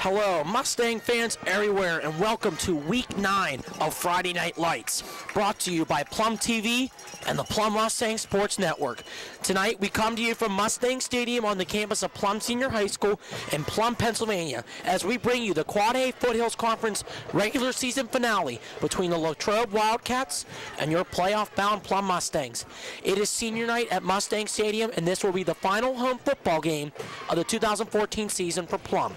Hello, Mustang fans everywhere, and welcome to Week 9 of Friday Night Lights, brought to you by Plum TV and the Plum Mustang Sports Network. Tonight, we come to you from Mustang Stadium on the campus of Plum Senior High School in Plum, Pennsylvania, as we bring you the Quad A Foothills Conference regular season finale between the Latrobe Wildcats and your playoff-bound Plum Mustangs. It is senior night at Mustang Stadium, and this will be the final home football game of the 2014 season for Plum.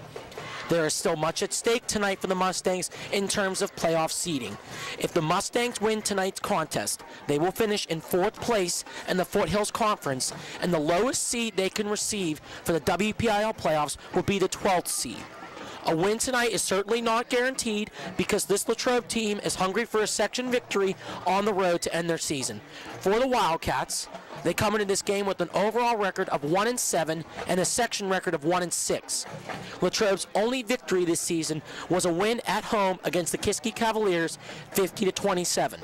There is still much at stake tonight for the Mustangs in terms of playoff seeding. If the Mustangs win tonight's contest, they will finish in 4th place in the Foothills Conference, and the lowest seed they can receive for the WPIL playoffs will be the 12th seed. A win tonight is certainly not guaranteed because this Latrobe team is hungry for a section victory on the road to end their season. For the Wildcats, they come into this game with an overall record of 1-7 and a section record of 1-6. Latrobe's only victory this season was a win at home against the Kiski Cavaliers, 50-27.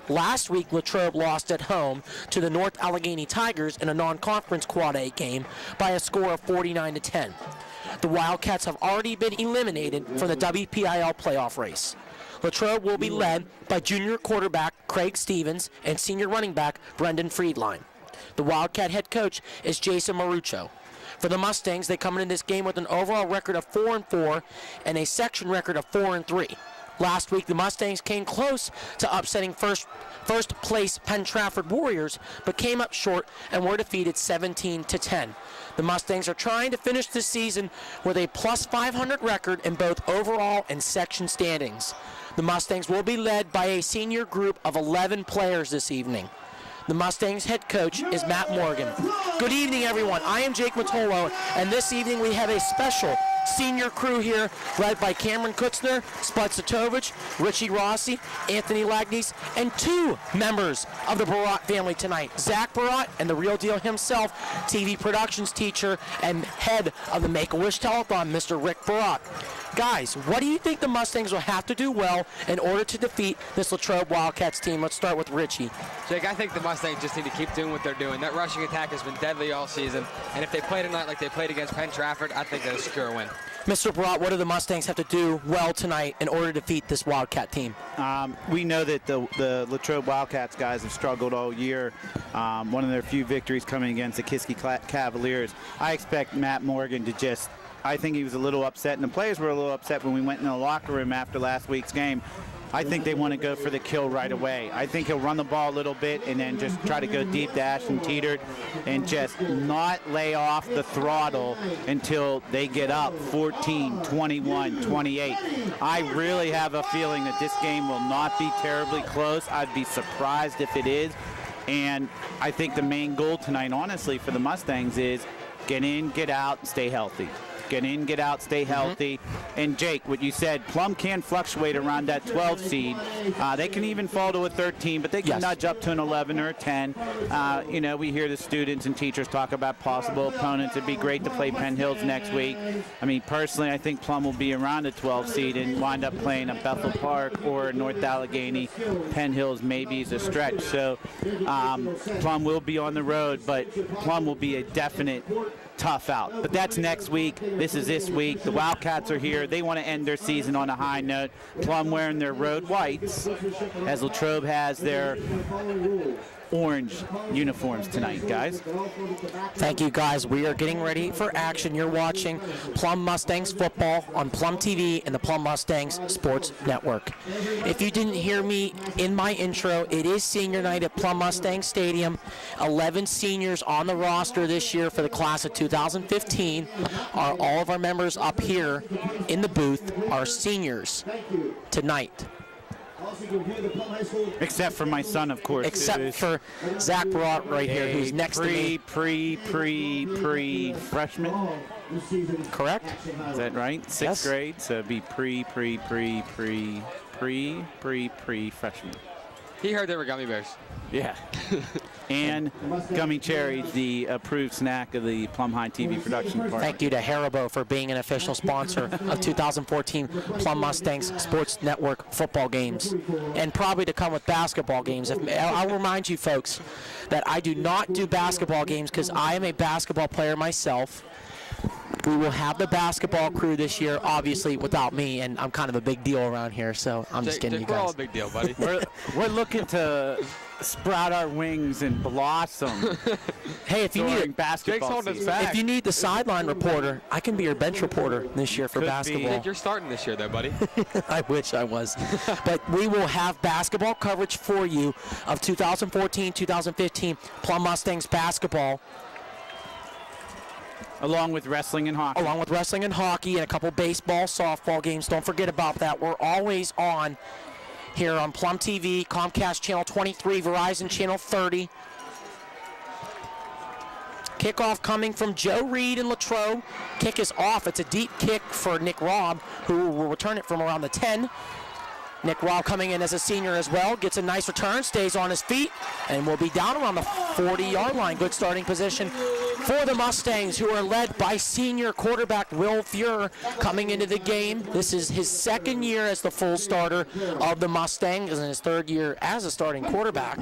Last week, Latrobe lost at home to the North Allegheny Tigers in a non-conference Quad A game by a score of 49-10. The Wildcats have already been eliminated from the WPIL playoff race. Latrobe will be led by junior quarterback Craig Stevens and senior running back Brendan Friedline. The Wildcat head coach is Jason Maruccio. For the Mustangs, they come into this game with an overall record of 4-4 and a section record of 4-3. Last week, the Mustangs came close to upsetting first place Penn Trafford Warriors, but came up short and were defeated 17-10. The Mustangs are trying to finish this season with a plus 500 record in both overall and section standings. The Mustangs will be led by a senior group of 11 players this evening. The Mustangs head coach is Matt Morgan. Good evening, everyone. I am Jake Matolo, and this evening we have a special senior crew here led by Cameron Kutzner, Spud Satovich, Richie Rossi, Anthony Lagnies, and 2 members of the Barat family tonight. Zach Barat and the real deal himself, TV productions teacher and head of the Make-A-Wish Telethon, Mr. Rick Barat. Guys, what do you think the Mustangs will have to do well in order to defeat this Latrobe Wildcats team? Let's start with Richie. Jake, I think the Mustangs just need to keep doing what they're doing. That rushing attack has been deadly all season, and if they play tonight like they played against Penn Trafford, I think they'll secure a win. Mr. Barat, what do the Mustangs have to do well tonight in order to defeat this Wildcat team? We know that the Latrobe Wildcats guys have struggled all year. One of their few victories coming against the Kiski Cavaliers. I expect Matt Morgan to just, I think he was a little upset, and the players were a little upset when we went in the locker room after last week's game. I think they want to go for the kill right away. I think he'll run the ball a little bit and then just try to go deep dash and teeter and just not lay off the throttle until they get up 14, 21, 28. I really have a feeling that this game will not be terribly close. I'd be surprised if it is. And I think the main goal tonight, honestly, for the Mustangs is get in, get out, stay healthy. Get in, get out, stay healthy. And Jake, what you said, Plum can fluctuate around that 12 seed. They can even fall to a 13, but they can nudge up to an 11 or a 10. You know, we hear the students and teachers talk about possible opponents. It'd be great to play Penn Hills next week. I mean, personally, I think Plum will be around a 12 seed and wind up playing at Bethel Park or North Allegheny. Penn Hills maybe is a stretch. So Plum will be on the road, but Plum will be a definite tough out. But that's next week. This is this week. The Wildcats are here. They want to end their season on a high note. Plum wearing their road whites, as Latrobe has their orange uniforms tonight, guys. Thank you, guys. We are getting ready for action. You're watching Plum Mustangs football on Plum TV and the Plum Mustangs Sports Network. If you didn't hear me in my intro, it is senior night at Plum Mustang Stadium. 11 seniors on the roster this year for the class of 2015. All of our members up here in the booth are seniors tonight. Except for my son, of course. Except for Zach Barat right here, who's next to me. Freshman. Correct? Is that right? 6th grade, so it'd be freshman. He heard they were gummy bears. Yeah. And Gummy Cherries, the approved snack of the Plum High TV production department. Thank you to Haribo for being an official sponsor of 2014 Plum Mustangs Sports Network football games, and probably to come with basketball games. I'll remind you folks that I do not do basketball games because I am a basketball player myself. We will have the basketball crew this year, obviously without me, and I'm kind of a big deal around here, so I'm just kidding you We're all guys. a big deal, buddy. We're looking to sprout our wings and blossom. Hey, if you need during it, basketball holding us season. back. if you need the sideline reporter, I can be your bench reporter this year for Could be. I basketball. think you're starting this year, though, buddy. I wish I was. But we will have basketball coverage for you of 2014-2015 Plum Mustangs basketball, Along with wrestling and hockey. along with wrestling and hockey and a couple baseball, softball games. Don't forget about that. We're always on here on Plum TV, Comcast Channel 23, Verizon Channel 30. Kickoff coming from Joe Reed and Latrobe. Kick is off. It's a deep kick for Nick Robb, who will return it from around the 10. Nick Robb coming in as a senior as well. Gets a nice return, stays on his feet, and will be down around the 40-yard line. Good starting position for the Mustangs, who are led by senior quarterback Will Fuhrer coming into the game. This is his second year as the full starter of the Mustangs and his third year as a starting quarterback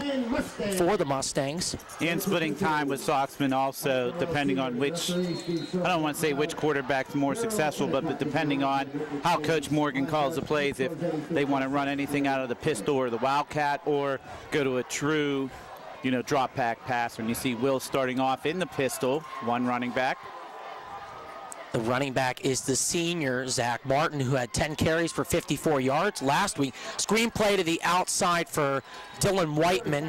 for the Mustangs. And splitting time with Soxman also, depending on which, I don't want to say which quarterback's more successful, but depending on how Coach Morgan calls the plays, if they want to run anything out of the pistol or the Wildcat or go to a true, drop back pass. When you see Will starting off in the pistol, one running back. The running back is the senior, Zach Martin, who had 10 carries for 54 yards last week. Screen play to the outside for Dylan Whiteman.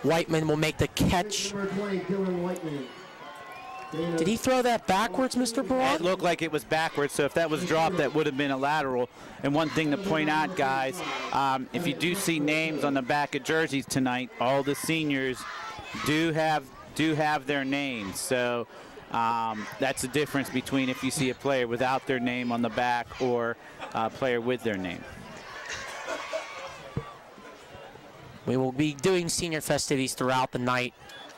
Whiteman will make the catch. Did he throw that backwards, Mr. It Barat? looked like it was backwards, so if that was dropped, that would have been a lateral. And one thing to point out, guys, if you do see names on the back of jerseys tonight, all the seniors do have their names. So that's the difference between if you see a player without their name on the back or a player with their name. We will be doing senior festivities throughout the night.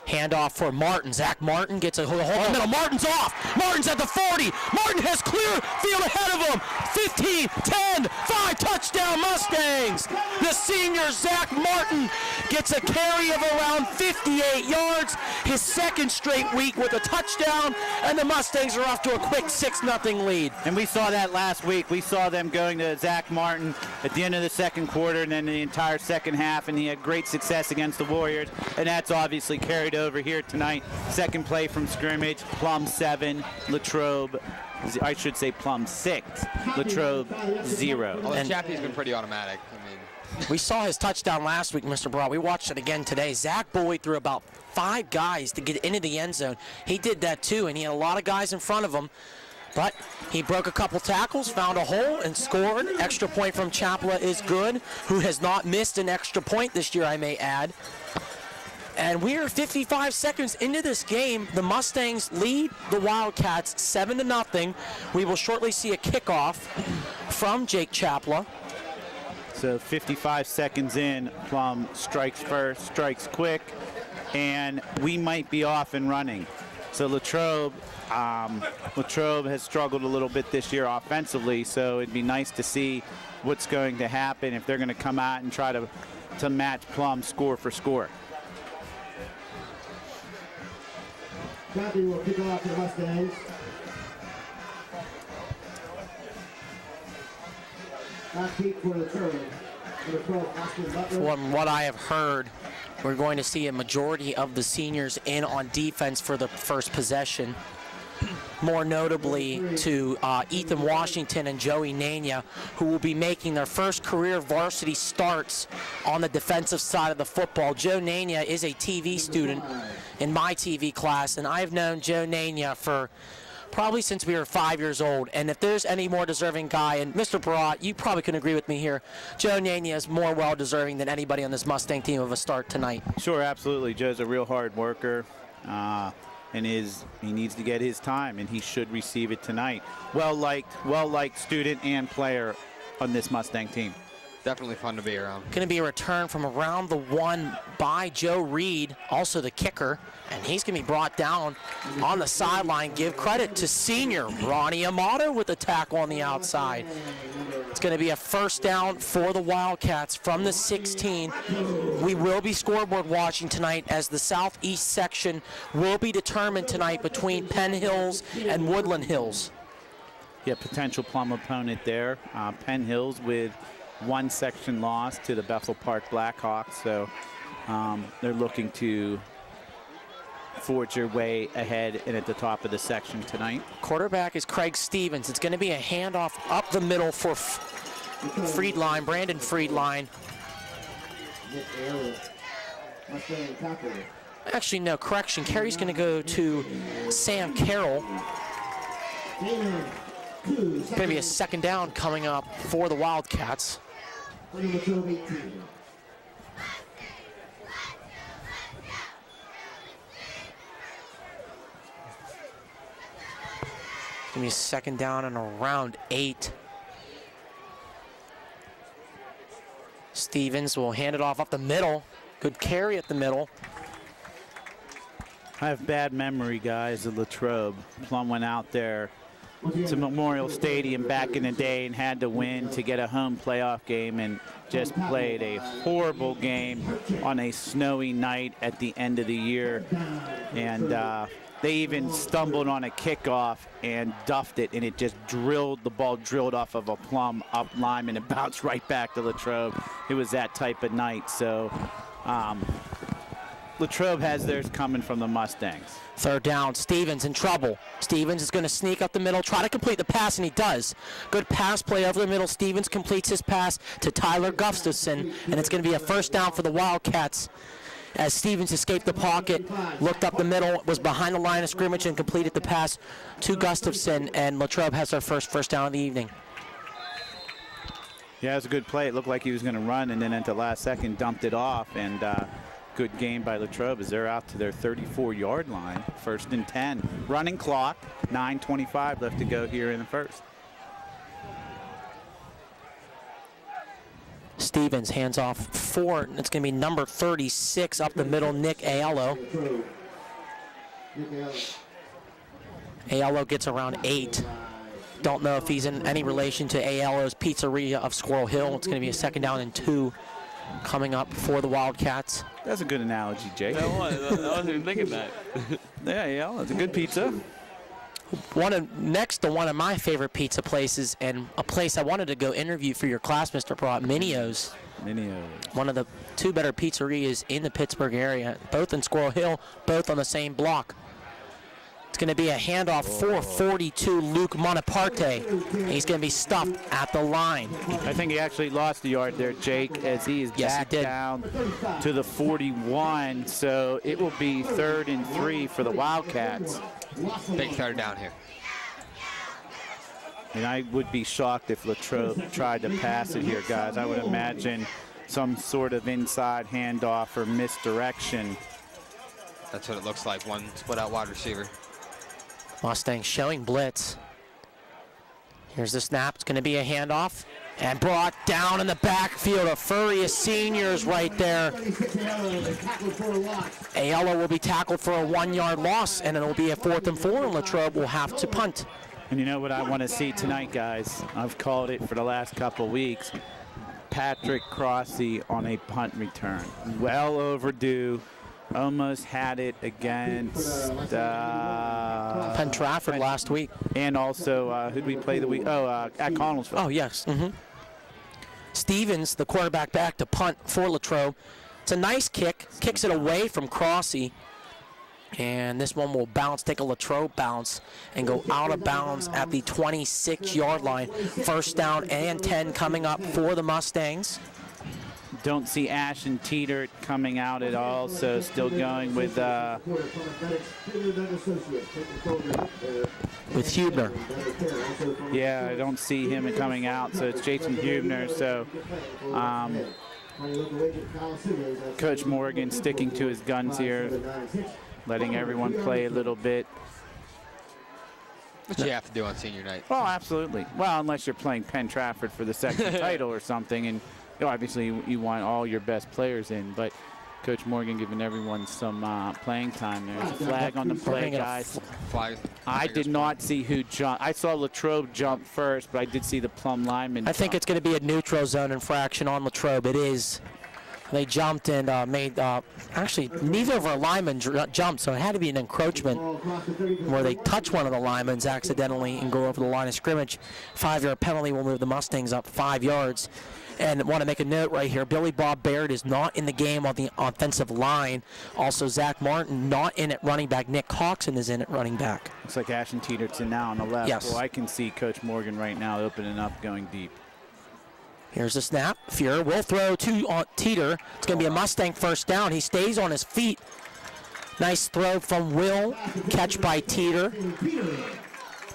Handoff for Martin. Zach Martin gets a hold in the middle. Martin's off. Martin's at the 40. Martin has clear field ahead of him. 15, 10, 5, touchdown Mustangs. The senior Zach Martin gets a carry of around 58 yards. His second straight week with a touchdown, and the Mustangs are off to a quick 6-0 lead. And we saw that last week. We saw them going to Zach Martin at the end of the second quarter and then the entire second half, and he had great success against the Warriors, and that's obviously carried over here tonight. Second play from scrimmage, Plum 7, Latrobe, I should say Plum 6, Latrobe 0. Although And- Chappie's been pretty automatic. We saw his touchdown last week, Mr. Broad. We watched it again today. Zach bullied through about 5 guys to get into the end zone. He did that too, and he had a lot of guys in front of him. But he broke a couple tackles, found a hole, and scored. Extra point from Chapla is good, who has not missed an extra point this year, I may add. And we're 55 seconds into this game. The Mustangs lead the Wildcats 7-0. We will shortly see a kickoff from Jake Chapla. So 55 seconds in, Plum strikes first, strikes quick, and we might be off and running. So Latrobe has struggled a little bit this year offensively, so it'd be nice to see what's going to happen if they're going to come out and try to match Plum score for score. Chappie will kick off the Mustangs. Back kick for the turn. Number 12, Austin Butler. From what I have heard, we're going to see a majority of the seniors in on defense for the first possession. More notably to Ethan Washington and Joey Nania, who will be making their first career varsity starts on the defensive side of the football. Joe Nania is a TV student in my TV class, and I've known Joe Nania for probably since we were 5 years old. And if there's any more deserving guy, and Mr. Barat, you probably can agree with me here, Joe Nania is more well-deserving than anybody on this Mustang team of a start tonight. Sure, absolutely. Joe's a real hard worker, and he needs to get his time, and he should receive it tonight. Well-liked student and player on this Mustang team. Definitely fun to be around. Going to be a return from around the 1 by Joe Reed, also the kicker, and he's going to be brought down on the sideline. Give credit to senior Ronnie Amato with the tackle on the outside. It's going to be a first down for the Wildcats from the 16. We will be scoreboard watching tonight as the southeast section will be determined tonight between Penn Hills and Woodland Hills. Yeah, potential Plum opponent there. Penn Hills with one section loss to the Bethel Park Blackhawks, so they're looking to forge their way ahead and at the top of the section tonight. Quarterback is Craig Stevens. It's going to be a handoff up the middle for Friedline, Brandon Friedline. Actually, no, correction. Carey's going to go to Sam Carroll. It's going to be a second down coming up for the Wildcats. Give me a second down and around 8. Stevens will hand it off up the middle. Good carry at the middle. I have bad memory, guys, of Latrobe. Plum went out there to Memorial Stadium back in the day and had to win to get a home playoff game and just played a horrible game on a snowy night at the end of the year. And they even stumbled on a kickoff and duffed it, and it just drilled, the ball drilled off of a Plum up lineman and bounced right back to Latrobe. It was that type of night. So Latrobe has theirs coming from the Mustangs. Third down, Stevens in trouble. Stevens is going to sneak up the middle, try to complete the pass, and he does. Good pass play over the middle. Stevens completes his pass to Tyler Gustafson, and it's going to be a first down for the Wildcats as Stevens escaped the pocket, looked up the middle, was behind the line of scrimmage, and completed the pass to Gustafson, and Latrobe has their first down of the evening. Yeah, it was a good play. It looked like he was going to run, and then at the last second dumped it off, and good game by Latrobe as they're out to their 34-yard line, 1st and 10. Running clock, 9:25 left to go here in the first. Stevens hands off 4. It's going to be number 36 up the middle, Nick Aiello. Aiello gets around 8. Don't know if he's in any relation to Aiello's Pizzeria of Squirrel Hill. It's going to be a second down and 2 coming up for the Wildcats. That's a good analogy, Jake. I wasn't even thinking that. Yeah, that's a good pizza. Next to one of my favorite pizza places, and a place I wanted to go interview for your class, Mr. Pratt, Minio's. One of the 2 better pizzerias in the Pittsburgh area, both in Squirrel Hill, both on the same block. It's going to be a handoff for 42 Luke Monaparte. He's going to be stuffed at the line. I think he actually lost a yard there, Jake, as he is back down to the 41. So it will be 3rd and 3 for the Wildcats. Big third down here. And I would be shocked if Latrobe tried to pass it here, guys. I would imagine some sort of inside handoff or misdirection. That's what it looks like, one split out wide receiver. Mustangs showing blitz. Here's the snap. It's going to be a handoff. And brought down in the backfield. A Furious seniors right there. Aiello will be tackled for a 1-yard loss, and it will be a 4th and 4, and Latrobe will have to punt. And you know what I want to see tonight, guys? I've called it for the last couple weeks. Patrick Crossy on a punt return. Well overdue. Almost had it against Penn Trafford last week. And also, who did we play the week? Oh, at Connellsville. Oh, yes. Stevens, the quarterback, back to punt for Latrobe. It's a nice kick. Kicks it away from Crossy. And this one will bounce, take a Latrobe bounce, and go out of bounds at the 26-yard line. First down and 10 coming up for the Mustangs. Don't see Ashton Teeter coming out at all, so still going with Hubner. Yeah, I don't see him coming out, so it's Jason Hubner. So Coach Morgan sticking to his guns here, letting everyone play a little bit. What you have to do on senior night. Well, absolutely. Well, unless you're playing Penn Trafford for the second title or something, and obviously you want all your best players in. But Coach Morgan giving everyone some playing time. There's a flag on the play, guys. I did not see who jumped. I saw Latrobe jump first, but I did see the Plum lineman I think it's going to be a neutral zone infraction on Latrobe. It is. They jumped and made, actually, neither of our linemen jumped, so it had to be an encroachment where they touch one of the linemen accidentally and go over the line of scrimmage. 5-yard penalty will move the Mustangs up 5 yards. And I want to make a note right here. Billy Bob Baird is not in the game on the offensive line. Also, Zach Martin not in at running back. Nick Coxon is in at running back. Looks like Ashton Teeterton now on the left. Yes. Well, I can see Coach Morgan right now opening up, going deep. Here's the snap. Fuhrer will throw to Teeter. It's going to be a Mustang first down. He stays on his feet. Nice throw from Will. Catch by Teeter.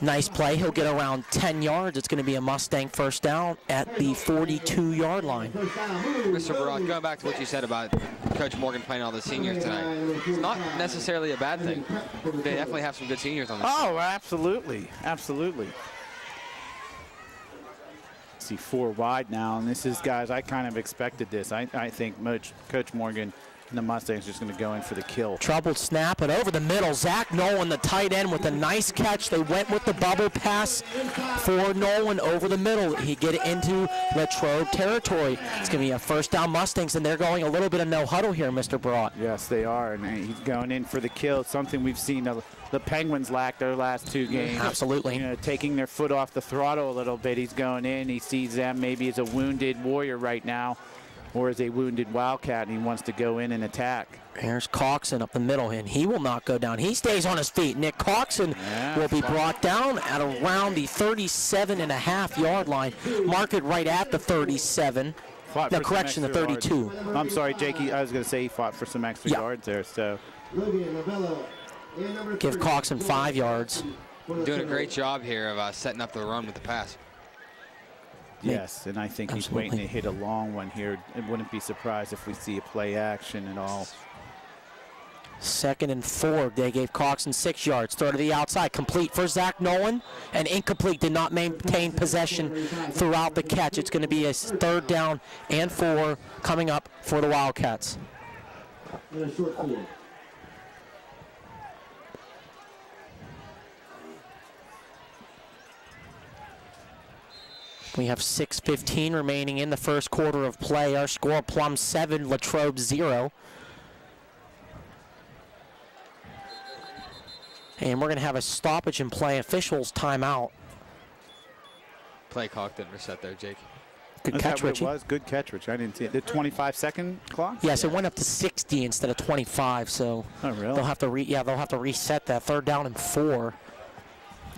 Nice play. He'll get around 10 yards. It's going to be a Mustang first down at the 42-yard line. Mr. Barat, going back to what you said about Coach Morgan playing all the seniors tonight, it's not necessarily a bad thing. They definitely have some good seniors on this team. Oh, absolutely. Absolutely. See 4 wide now, and this is, guys, I kind of expected this. I think Coach Morgan and the Mustangs just going to go in for the kill. Troubled snap, and over the middle, Zach Nolan, the tight end, with a nice catch. They went with the bubble pass for Nolan over the middle. He get into Latrobe territory. It's going to be a first down Mustangs, and they're going a little bit of no huddle here, Mr. Barat. Yes, they are, and he's going in for the kill, something we've seen the Penguins lack their last 2 games. Absolutely. You know, taking their foot off the throttle a little bit. He's going in. He sees them maybe as a wounded Warrior right now, or as a wounded Wildcat, and he wants to go in and attack. Here's Coxon up the middle, and he will not go down. He stays on his feet. Nick Coxon will be brought down at around the 37.5-yard line. Mark it right at the 37. No, correction, the 32. Yards. I'm sorry, Jakey. I was going to say he fought for some extra yards there. So give Coxon 5 yards. Doing a great job here of setting up the run with the pass. Yes, and I think he's waiting to hit a long one here. It wouldn't be surprised if we see a play action at all. 2nd and 4. They gave Coxon 6 yards. Throw to the outside. Complete for Zach Nolan. And incomplete. Did not maintain possession throughout the catch. It's going to be a 3rd down and 4 coming up for the Wildcats. We have 6:15 remaining in the first quarter of play. Our score, Plum 7, Latrobe 0. And we're going to have a stoppage in play. Officials timeout. Play clock didn't reset there, Jake. Good catch, Richie. It was good catch, Richie. I didn't see it. The 25-second clock? Yes, it went up to 60 instead of 25. So really? they'll have to reset that. 3rd down and 4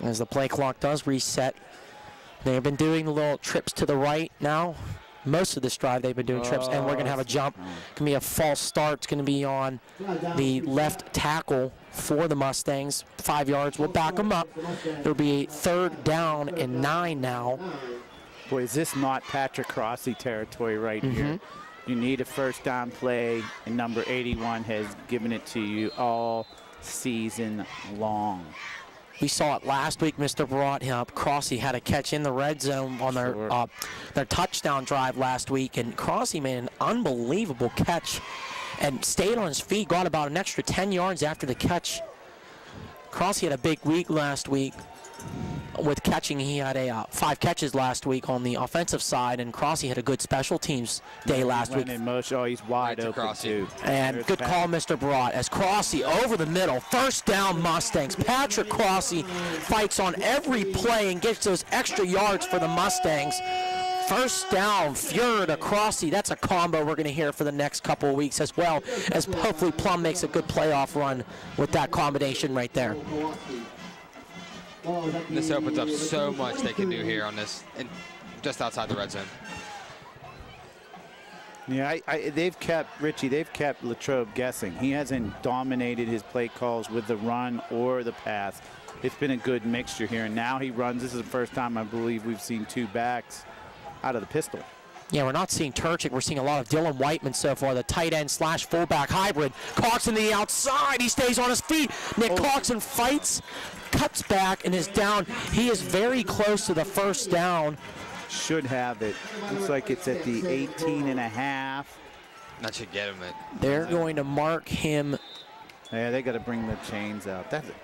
as the play clock does reset. They've been doing the little trips to the right now. Most of this drive they've been doing trips, and we're going to have a jump. Going to be a false start. It's going to be on the left tackle for the Mustangs. 5 yards. We'll back them up. It'll be 3rd down and 9 now. Boy, is this not Patrick Crossy territory right here? You need a first down play, and number 81 has given it to you all season long. We saw it last week, Mr. Barat. Crossy had a catch in the red zone on their touchdown drive last week, and Crossy made an unbelievable catch and stayed on his feet, got about an extra 10 yards after the catch. Crossy had a big week last week with catching. He had 5 catches last week on the offensive side, and Crossy had a good special teams day last week. He's wide open too. And There's good call, Mr. Barat, as Crossy over the middle. First down, Mustangs. Patrick Crossy fights on every play and gets those extra yards for the Mustangs. First down, Fuhrer to Crossy. That's a combo we're going to hear for the next couple of weeks, as well as hopefully Plum makes a good playoff run with that combination right there. This opens up so much they can do here on this, and just outside the red zone. Yeah, they've kept Latrobe guessing. He hasn't dominated his play calls with the run or the pass. It's been a good mixture here, and now he runs. This is the first time I believe we've seen 2 backs out of the pistol. Yeah, we're not seeing Turchik. We're seeing a lot of Dylan Whiteman so far, the tight end / fullback hybrid. Coxon to the outside. He stays on his feet. Nick Coxon fights, cuts back, and is down. He is very close to the first down. Should have it. Looks like it's at the 18.5. That should get him it. They're going to mark him. Yeah, they got to bring the chains out. That's it.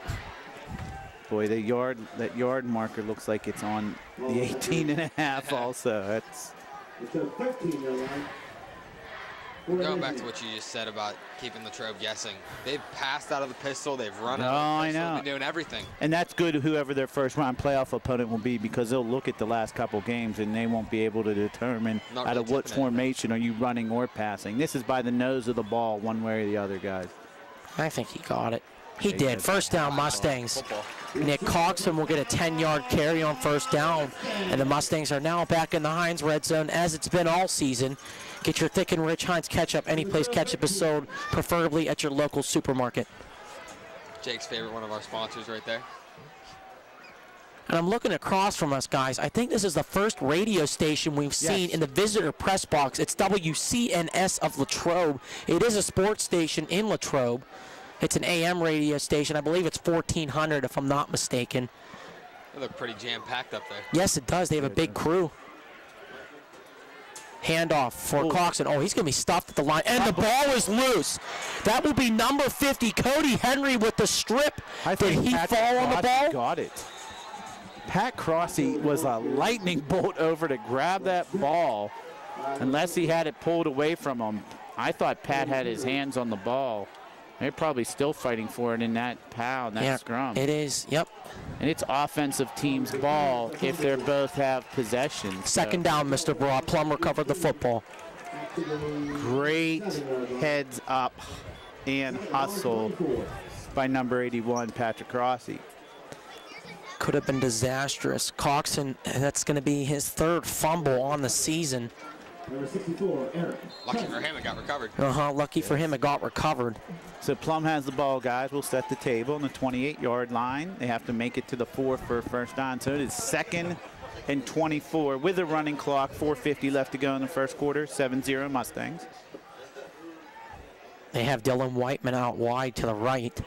Boy, that yard marker looks like it's on the 18.5 also. That's It's a 13-yard line. Going back to what you just said about keeping Latrobe guessing. They've passed out of the pistol. They've run Oh, out of the I pistol. know. They've been doing everything. And that's good, whoever their first-round playoff opponent will be, because they'll look at the last couple games and they won't be able to determine Not out really of what tipping it. formation are you running or passing. This is by the nose of the ball, one way or the other, guys. I think he got it. He Yeah, he did. did. First down, Mustangs. Football. Nick Coxon will get a 10-yard carry on first down. And the Mustangs are now back in the Heinz red zone, as it's been all season. Get your thick and rich Heinz ketchup any place ketchup is sold, preferably at your local supermarket. Jake's favorite, one of our sponsors right there. And I'm looking across from us, guys. I think this is the first radio station we've seen in the visitor press box. It's WCNS of Latrobe. It is a sports station in Latrobe. It's an AM radio station. I believe it's 1400, if I'm not mistaken. They look pretty jam-packed up there. Yes, it does. They have a big crew. Handoff for Coxon. Oh, he's going to be stuffed at the line. And the ball is loose. That will be number 50, Cody Henry, with the strip. Did he fall on the ball? Got it. Pat Crossy was a lightning bolt over to grab that ball, unless he had it pulled away from him. I thought Pat had his hands on the ball. They're probably still fighting for it in that pound, that scrum. It is, yep. And it's offensive team's ball if they both have possession. Second down, Mr. Broad. Plum recovered the football. Great heads up and hustle by number 81, Patrick Crossy. Could have been disastrous. Coxon, that's going to be his third fumble on the season. Number 64, Eric. Lucky for him, it got recovered. Lucky for him, it got recovered. So Plum has the ball, guys. We'll set the table on the 28-yard line. They have to make it to the 4 for a first down. So it is 2nd and 24 with a running clock. 4:50 left to go in the first quarter. 7-0 Mustangs. They have Dylan Whiteman out wide to the right.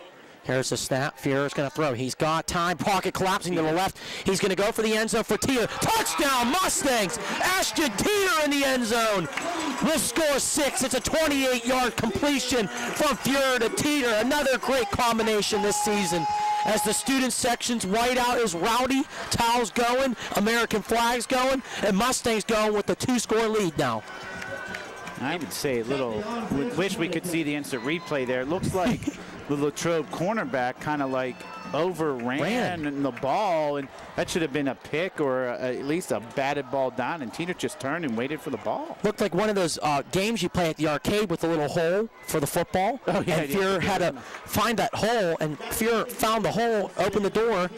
Here's the snap. Fuhrer's going to throw. He's got time. Pocket collapsing to the left. He's going to go for the end zone for Teeter. Touchdown, Mustangs! Ashton Teeter in the end zone. We'll score 6. It's a 28-yard completion from Fuhrer to Teeter. Another great combination this season. As the student section's whiteout is rowdy, towels going, American flags going, and Mustangs going with the 2-score lead now. I would say wish we could see the instant replay there. It looks like the Latrobe cornerback kind of like overran the ball, and that should have been a pick or at least a batted ball down, and Teeter just turned and waited for the ball. Looked like one of those games you play at the arcade with a little hole for the football. Oh, yeah, and Fuhrer had to find that hole, and Fuhrer found the hole, opened the door,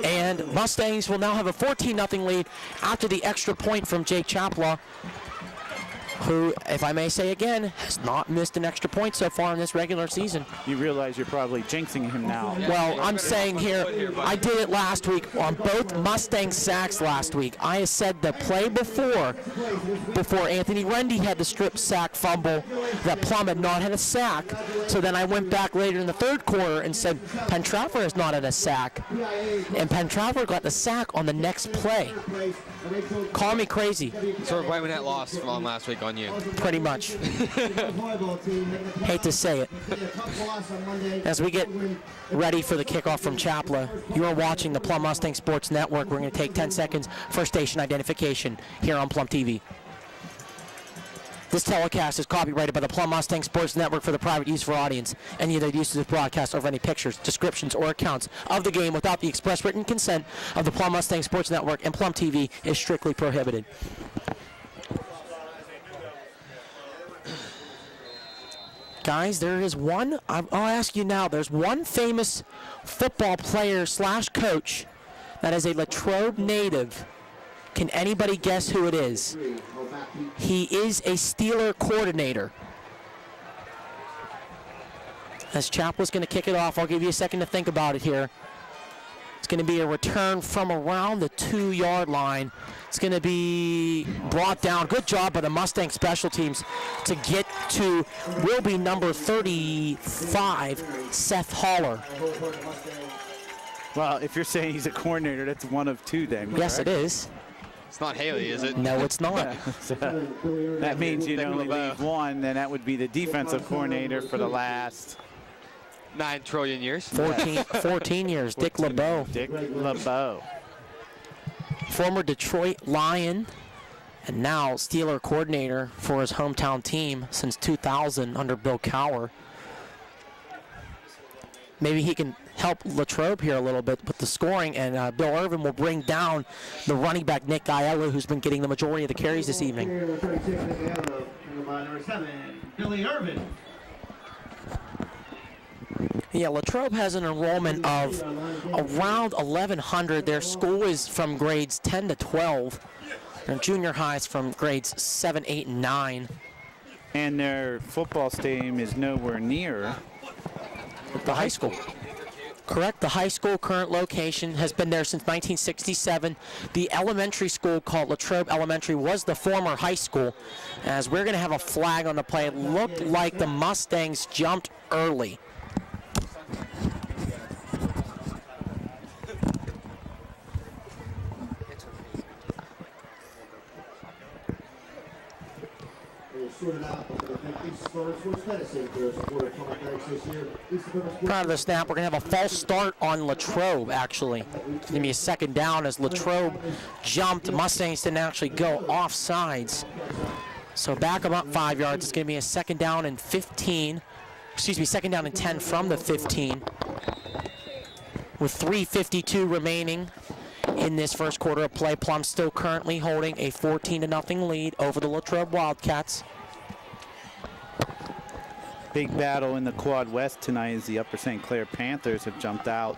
and Mustangs will now have a 14-0 lead after the extra point from Jake Chapla, who, if I may say again, has not missed an extra point so far in this regular season. You realize you're probably jinxing him now. Well, I'm saying here, I did it last week on both Mustang sacks last week. I said the play before Anthony Rendy had the strip sack fumble, that Plum had not had a sack. So then I went back later in the third quarter and said Penn Trafford has not had a sack. And Penn Trafford got the sack on the next play. Call me crazy. Sort of wiping that loss from last week on you. Pretty much. Hate to say it. As we get ready for the kickoff from Chapla, you are watching the Plum Mustang Sports Network. We're going to take 10 seconds for station identification here on Plum TV. This telecast is copyrighted by the Plum Mustang Sports Network for the private use for audience. Any other use of this broadcast over any pictures, descriptions, or accounts of the game without the express written consent of the Plum Mustang Sports Network and Plum TV is strictly prohibited. Guys, there is one, I'll ask you now, there's one famous football player / coach that is a Latrobe native. Can anybody guess who it is? He is a Steeler coordinator. As Chapla's going to kick it off, I'll give you a second to think about it here. It's going to be a return from around the 2-yard line. It's going to be brought down. Good job by the Mustang special teams to get to, will be number 35, Seth Haller. Well, if you're saying he's a coordinator, that's one of two then. Yes, it is. It's not Haley, is it? No, it's not. That means you'd only leave one, and that would be the defensive coordinator for the last 9 trillion years. 14 years. Dick LeBeau. Dick LeBeau. Former Detroit Lion and now Steeler coordinator for his hometown team since 2000 under Bill Cowher. Maybe he can help Latrobe here a little bit with the scoring, and Bill Irvin will bring down the running back Nick Aiello, who's been getting the majority of the carries this evening. Number 7, Billy Irvin. Yeah, Latrobe has an enrollment of around 1,100. Their school is from grades 10 to 12. Their junior high is from grades 7, 8, and 9. And their football stadium is nowhere near the high school. Correct. The high school current location has been there since 1967. The elementary school called Latrobe Elementary was the former high school. As we're going to have a flag on the play, it looked like the Mustangs jumped early. Prior to the snap, we're going to have a false start on Latrobe, actually. It's going to be a second down as Latrobe jumped. Mustangs didn't actually go off sides. So back them up 5 yards. It's going to be a second down and 15. Excuse me, second down and 10 from the 15. With 3:52 remaining in this first quarter of play, Plum still currently holding a 14-0 lead over the Latrobe Wildcats. big battle in the Quad West tonight as the Upper St. Clair Panthers have jumped out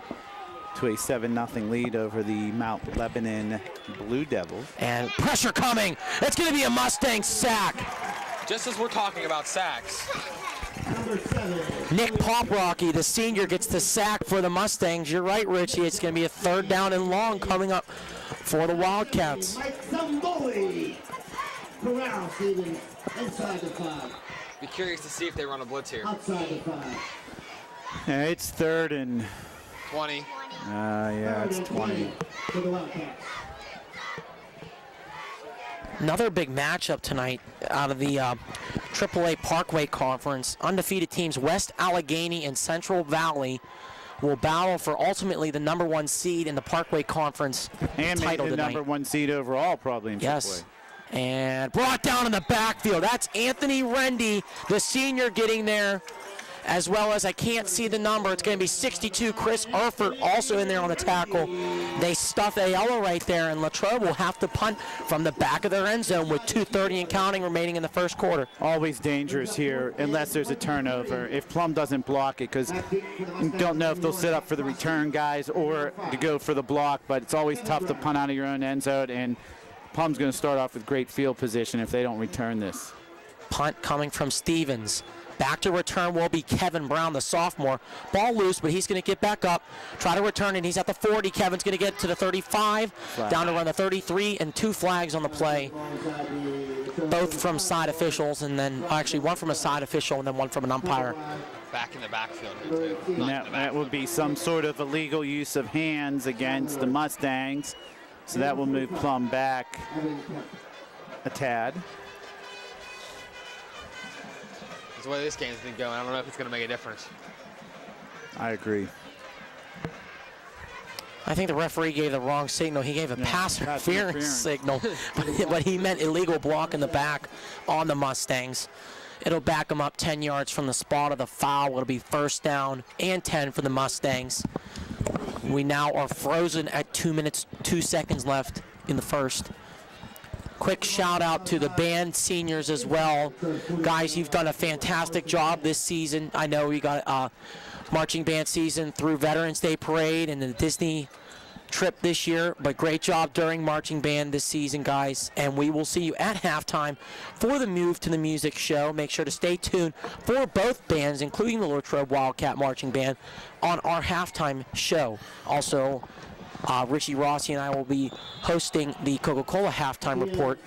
to a 7-0 lead over the Mount Lebanon Blue Devils. And pressure coming. It's going to be a Mustang sack. Just as we're talking about sacks. Nick Poprocky, the senior, gets the sack for the Mustangs. You're right, Richie. It's going to be a third down and long coming up for the Wildcats. Corral, Stevens, inside the 5. Be curious to see if they run a blitz here. Outside the 5. Yeah, it's third and 20. yeah, it's 20. For the Wildcats. Another big matchup tonight out of the AAA Parkway Conference. Undefeated teams West Allegheny and Central Valley will battle for ultimately the #1 seed in the Parkway Conference And title maybe the tonight. #1 seed overall probably in Yes. AAA. And brought down in the backfield. That's Anthony Rendy, the senior, getting there. As well as, I can't see the number, it's going to be 62. Chris Erfurt also in there on the tackle. They stuff Aiello right there, and Latrobe will have to punt from the back of their end zone with 2:30 and counting remaining in the first quarter. Always dangerous here unless there's a turnover. If Plum doesn't block it, because you don't know if they'll sit up for the return guys or to go for the block, but it's always tough to punt out of your own end zone, and Plum's going to start off with great field position if they don't return this. Punt coming from Stevens. Back to return will be Kevin Brown, the sophomore. Ball loose, but he's going to get back up, try to return, and he's at the 40. Kevin's going to get to the 35, down to run the 33, and 2 flags on the play, both from side officials, and then actually one from a side official and then one from an umpire. Back in the backfield here, too. That would be some sort of illegal use of hands against the Mustangs, so that will move Plum back a tad. That's the way this game's been going. I don't know if it's going to make a difference. I agree. I think the referee gave the wrong signal. He gave a pass interference signal, but he meant illegal block in the back on the Mustangs. It'll back them up 10 yards from the spot of the foul. It'll be first down and 10 for the Mustangs. We now are frozen at 2 minutes, 2 seconds left in the first. Quick shout out to the band seniors as well. Guys, you've done a fantastic job this season. I know we got a marching band season through Veterans Day Parade and the Disney trip this year, but great job during marching band this season, guys. And we will see you at halftime for the Move to the Music show. Make sure to stay tuned for both bands, including the Latrobe Wildcat Marching Band, on our halftime show. Also, Richie Rossi and I will be hosting the Coca-Cola halftime report.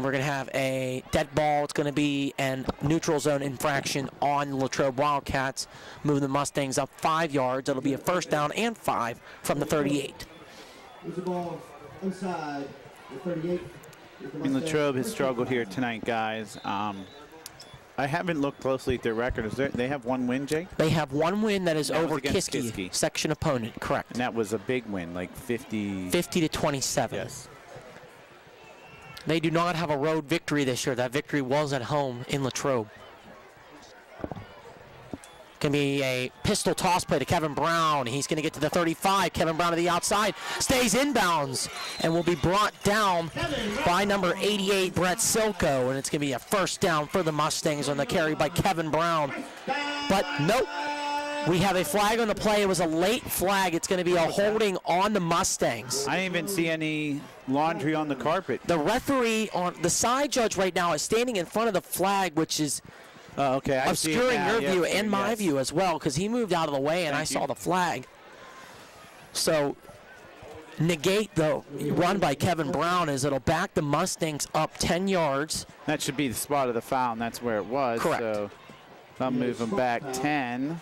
We're going to have a dead ball. It's going to be a neutral zone infraction on Latrobe Wildcats, moving the Mustangs up 5 yards. It'll be a first down and 5 from the 38. There's the ball inside I mean, Latrobe has struggled here tonight, guys. I haven't looked closely at their record. They have one win, Jake? They have one win that is That was over against Kiski, Kiski. section opponent, correct. And that was a big win, like 50. 50-27. Yes. They do not have a road victory this year. That victory was at home in Latrobe. Can be a pistol toss play to Kevin Brown. He's going to get to the 35. Kevin Brown to the outside. Stays inbounds and will be brought down by number 88, Brett Silko. And it's going to be a first down for the Mustangs on the carry by Kevin Brown. But nope. We have a flag on the play. It was a late flag. It's going to be a holding on the Mustangs. I didn't even see any laundry on the carpet. The referee on the side judge right now is standing in front of the flag, which is Okay, I see it obscuring now. your Yes, view sir, and my yes. view as well, because he moved out of the way and I Thank saw you. the flag. So negate the run by Kevin Brown as it'll back the Mustangs up 10 yards. That should be the spot of the foul, and that's where it was. Correct. So I'll move them back 10.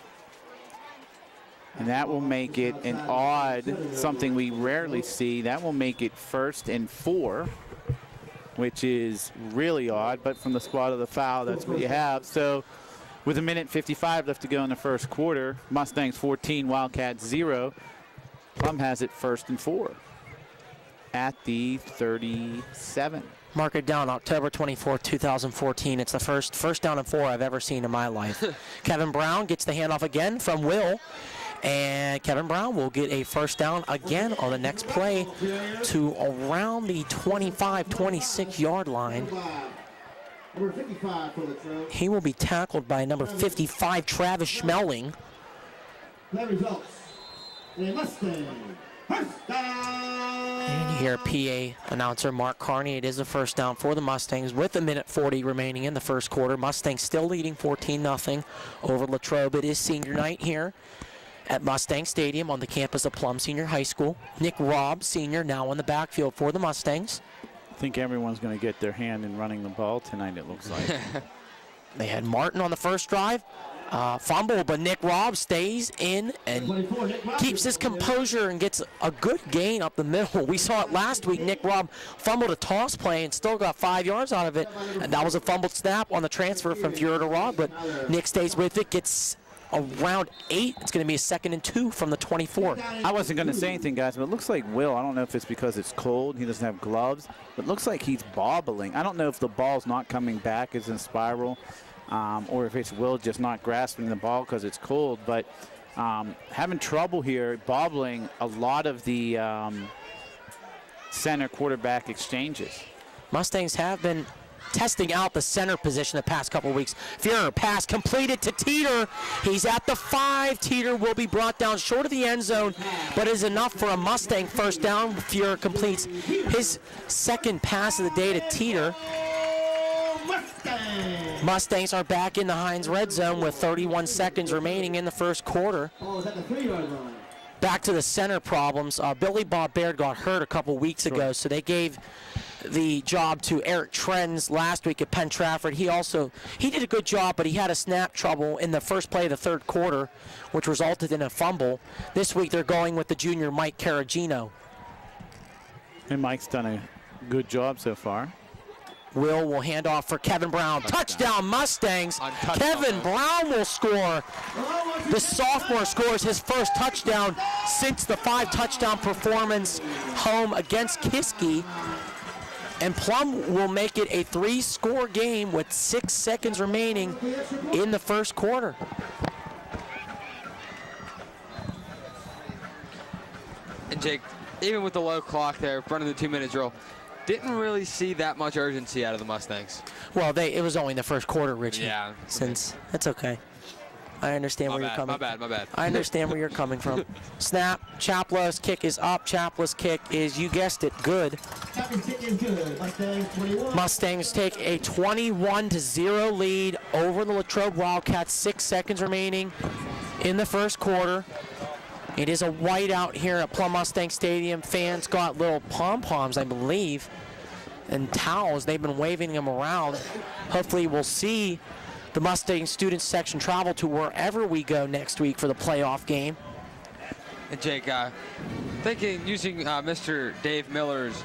And that will make it an odd, something we rarely see. That will make it 1st and 4, which is really odd. But from the spot of the foul, that's what you have. So with 1:55 left to go in the first quarter, Mustangs 14, Wildcats 0. Plum has it 1st and 4 at the 37. Mark it down, October 24th, 2014. It's the first down and 4 I've ever seen in my life. Kevin Brown gets the handoff again from Will. And Kevin Brown will get a first down again on the next play to around the 25-26 yard line. Number 55 for Latrobe. He will be tackled by number 55, Travis Schmeling. That results in a Mustang first down. And you hear PA announcer Mark Carney. It is a first down for the Mustangs with 1:40 remaining in the first quarter. Mustangs still leading 14-0 over Latrobe. It is senior night here at Mustang Stadium on the campus of Plum Senior High School. Nick Robb, senior, now on the backfield for the Mustangs. I think everyone's going to get their hand in running the ball tonight, it looks like. They had Martin on the first drive. Fumble, but Nick Robb stays in and 24, Nick Robb. keeps his composure and gets a good gain up the middle. We saw it last week. Nick Robb fumbled a toss play and still got 5 yards out of it. And that was a fumbled snap on the transfer from Fuhrer to Robb, but Nick stays with it, gets around 8. It's going to be a 2nd and 2 from the 24. I wasn't going to say anything, guys, but it looks like Will, I don't know if it's because it's cold, he doesn't have gloves, but it looks like he's bobbling. I don't know if the ball's not coming back, it's in spiral, or if it's Will just not grasping the ball because it's cold, but having trouble here, bobbling a lot of the center quarterback exchanges. Mustangs have been testing out the center position the past couple weeks. Fuhrer pass completed to Teeter. He's at the 5. Teeter will be brought down short of the end zone, but is enough for a Mustang first down. Fuhrer completes his 2nd pass of the day to Teeter. Mustangs are back in the Heinz red zone with 31 seconds remaining in the first quarter. Oh, it's at the 3-yard line. Back to the center problems. Billy Bob Baird got hurt a couple weeks ago, so they gave the job to Eric Trends last week at Penn Trafford. He did a good job, but he had a snap trouble in the first play of the third quarter, which resulted in a fumble. This week they're going with the junior Mike Caragino. And Mike's done a good job so far. Will hand off for Kevin Brown. Touchdown Mustangs. Untouched Kevin almost. Brown will score. The sophomore scores his first touchdown since the 5-touchdown performance home against Kiski. And Plum will make it a 3-score game with 6 seconds remaining in the first quarter. And Jake, even with the low clock there, running the 2-minute drill, didn't really see that much urgency out of the Mustangs. Well, it was only the first quarter, Richie. Yeah. Since that's okay. I understand where you're coming. My bad. I understand where you're coming from. Snap. Chapla's kick is up. Chapla's kick is, you guessed it, good. Captain's kick is good. Mustangs 21. Mustangs take a 21-0 lead over the Latrobe Wildcats. 6 seconds remaining in the first quarter. It is a whiteout here at Plum Mustang Stadium. Fans got little pom-poms, I believe, and towels. They've been waving them around. Hopefully we'll see the Mustang student section travel to wherever we go next week for the playoff game. And Jake, thinking, using Mr. Dave Miller's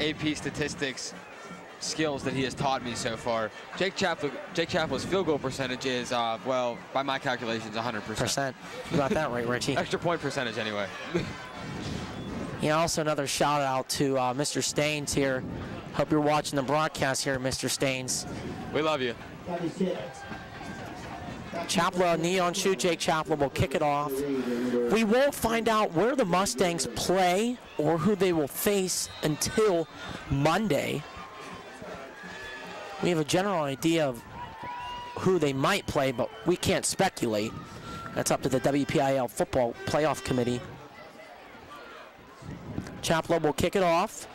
AP statistics skills that he has taught me so far. Jake Chappell's field goal percentage is, well, by my calculations, 100%. You got that right, Richie. Extra point percentage, anyway. Yeah, also another shout out to Mr. Staines here. Hope you're watching the broadcast here, Mr. Staines. We love you. Chappell, knee on shoe. Jake Chappell will kick it off. We won't find out where the Mustangs play or who they will face until Monday. We have a general idea of who they might play, but we can't speculate. That's up to the WPIL Football Playoff Committee. Chappell will kick it off.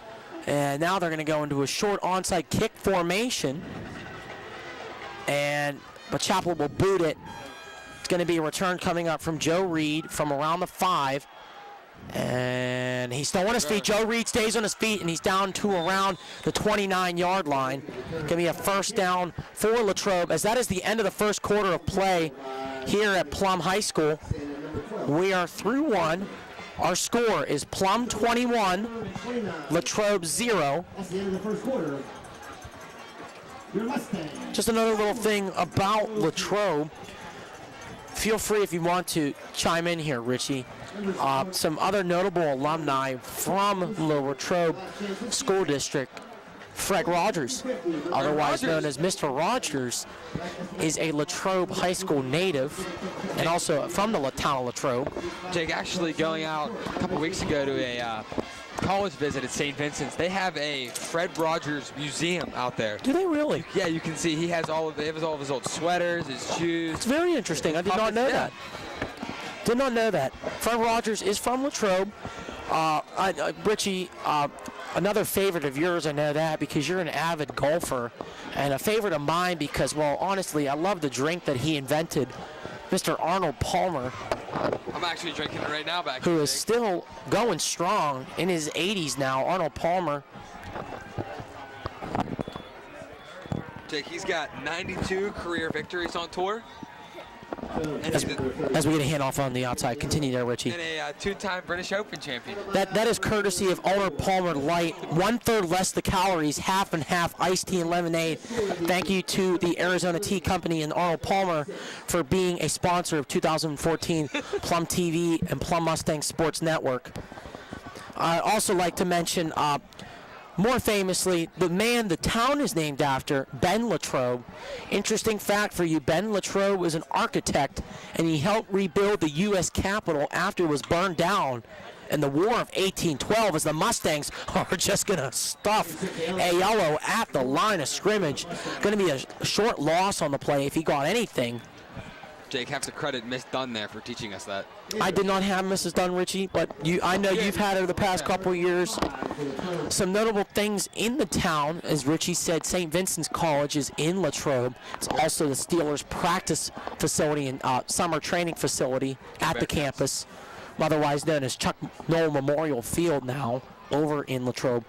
And now they're going to go into a short onside kick formation. But Chappell will boot it. It's going to be a return coming up from Joe Reed from around the 5. And he's still on his feet. Joe Reed stays on his feet, and he's down to around the 29-yard line. Going to be a first down for Latrobe, as that is the end of the first quarter of play here at Plum High School. We are through one. Our score is Plum 21, Latrobe 0. That's the end of the first quarter. Your Mustang. Just another little thing about Latrobe. Feel free if you want to chime in here, Richie. Some other notable alumni from the Latrobe School District. Fred Rogers, otherwise known as Mr. Rogers, is a Latrobe High School native and also from the town of Latrobe. Jake, actually going out a couple weeks ago to a college visit at St. Vincent's, they have a Fred Rogers museum out there. Do they really? Yeah, you can see he has all of his old sweaters, his shoes. It's very interesting. I did not know that. Did not know that. Fred Rogers is from Latrobe. Richie, another favorite of yours, I know that, because you're an avid golfer, and a favorite of mine because, well, honestly, I love the drink that he invented, Mr. Arnold Palmer. I'm actually drinking it right now back who here, is Jake. still going strong in his 80s now. Arnold Palmer. Jake, he's got 92 career victories on tour. And As we get a handoff on the outside. Continue there, Richie. and a two-time British Open champion. That is courtesy of Arnold Palmer Light. 1/3 less the calories, half and half iced tea and lemonade. Thank you to the Arizona Tea Company and Arnold Palmer for being a sponsor of 2014 Plum TV and Plum Mustang Sports Network. I'd also like to mention, more famously, the man the town is named after, Ben Latrobe. Interesting fact for you, Ben Latrobe was an architect, and he helped rebuild the U.S. Capitol after it was burned down in the War of 1812, as the Mustangs are just going to stuff Aiello at the line of scrimmage. Going to be a short loss on the play if he got anything. Jake, have to credit Miss Dunn there for teaching us that. I did not have Mrs. Dunn, Richie, but I know you've had her the past couple of years. Some notable things in the town, as Richie said, St. Vincent's College is in Latrobe. It's also the Steelers' practice facility and summer training facility at the campus, otherwise known as Chuck Noll Memorial Field now, over in Latrobe.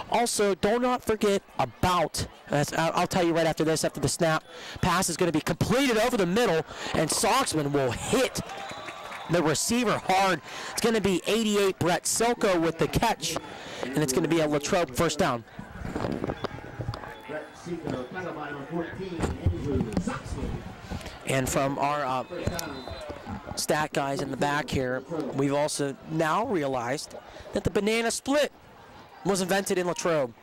Also, do not forget about, I'll tell you right after this, after the snap, pass is going to be completed over the middle, and Soxman will hit the receiver hard. It's going to be 88 Brett Silko with the catch, and it's going to be a Latrobe first down. And from our stat guys in the back here, we've also now realized that the banana split was invented in Latrobe.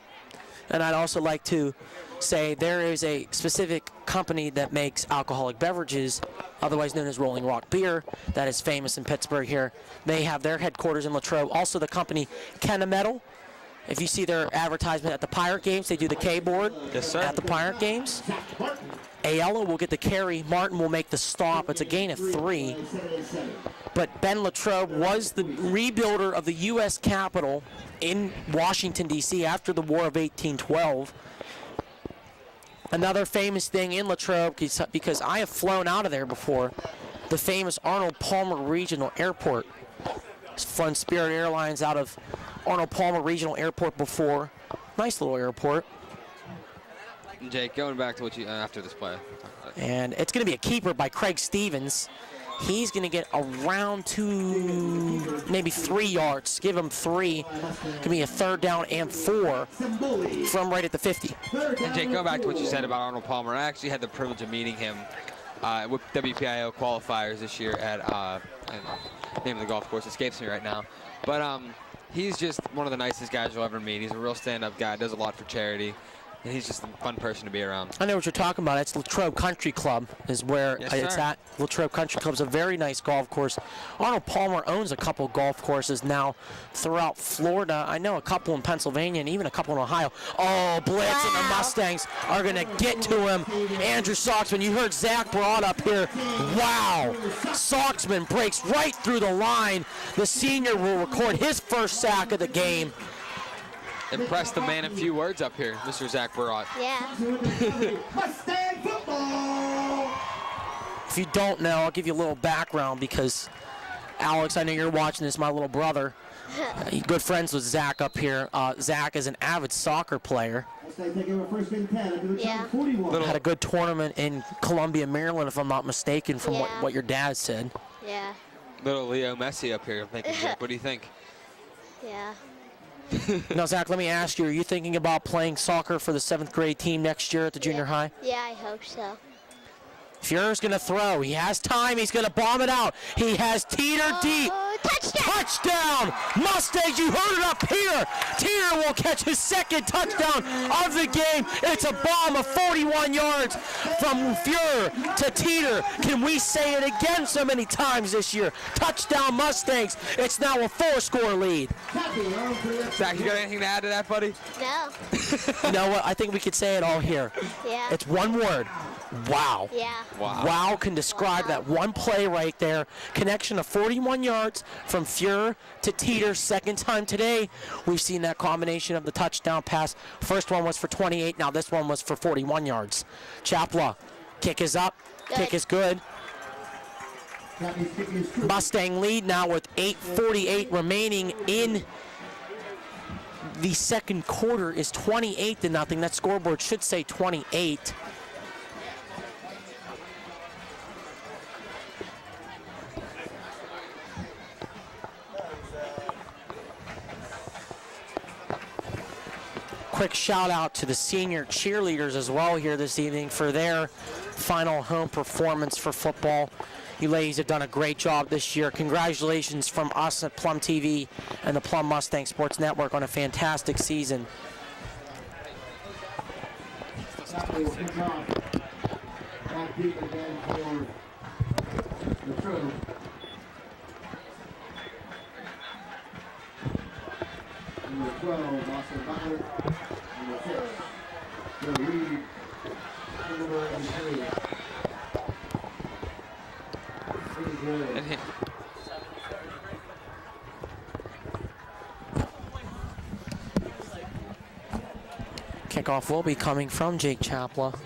And I'd also like to say there is a specific company that makes alcoholic beverages, otherwise known as Rolling Rock Beer, that is famous in Pittsburgh here. They have their headquarters in Latrobe. Also the company Kennametal. If you see their advertisement at the Pirate Games, they do the K-board at the Pirate Games. Aiello will get the carry. Martin will make the stop. It's a gain of 3. But Ben Latrobe was the rebuilder of the U.S. Capitol in Washington, D.C. after the War of 1812. Another famous thing in Latrobe, because I have flown out of there before, the famous Arnold Palmer Regional Airport. I've flown Spirit Airlines out of Arnold Palmer Regional Airport before. Nice little airport. Jake, going back to what you after this play. And it's going to be a keeper by Craig Stevens. He's going to get around 2, maybe 3 yards. Give him 3. Give me a 3rd down and 4 from right at the 50. And Jake, go back to what you said about Arnold Palmer. I actually had the privilege of meeting him with WPIO qualifiers this year at and the name of the golf course escapes me right now. But he's just one of the nicest guys you'll ever meet. He's a real stand-up guy, does a lot for charity. And he's just a fun person to be around. I know what you're talking about. It's Latrobe Country Club is where it's at. Latrobe Country Club is a very nice golf course. Arnold Palmer owns a couple golf courses now throughout Florida. I know a couple in Pennsylvania and even a couple in Ohio. Oh, Blitz and the Mustangs are going to get to him. Andrew Soxman, you heard Zach brought up here. Wow. Soxman breaks right through the line. The senior will record his first sack of the game. Impressed the man in few words up here, Mr. Zach Barrott. Yeah. If you don't know, I'll give you a little background because, Alex, I know you're watching this, my little brother. Good friends with Zach up here. Zach is an avid soccer player. Yeah. Had a good tournament in Columbia, Maryland, if I'm not mistaken, from what your dad said. Yeah. Little Leo Messi up here. Thinking, Jake, what do you think? Yeah. Now, Zach, let me ask you, are you thinking about playing soccer for the 7th grade team next year at the junior high? Yeah, I hope so. Fuhrer's going to throw. He has time. He's going to bomb it out. He has Teeter deep. Touchdown! Mustangs, you heard it up here. Teeter will catch his 2nd touchdown of the game. It's a bomb of 41 yards from Fuhrer to Teeter. Can we say it again so many times this year? Touchdown Mustangs. It's now a 4-score lead. Zach, you got anything to add to that, buddy? No. You know what? I think we could say it all here. Yeah. It's one word. Wow. Yeah. Wow can describe that one play right there. Connection of 41 yards from Fuhrer to Teeter. 2nd time today we've seen that combination of the touchdown pass. First one was for 28. Now this one was for 41 yards. Chapla, kick is up. Good. Kick is good. Mustang lead now with 8:48 remaining in the 2nd quarter is 28-0. That scoreboard should say 28. Quick shout out to the senior cheerleaders as well here this evening for their final home performance for football. You ladies have done a great job this year. Congratulations from us at Plum TV and the Plum Mustang Sports Network on a fantastic season. Number 12, Austin Butler. Number 6, Joe Reed. Number 3. And hit. Kickoff will be coming from Jake Chapla.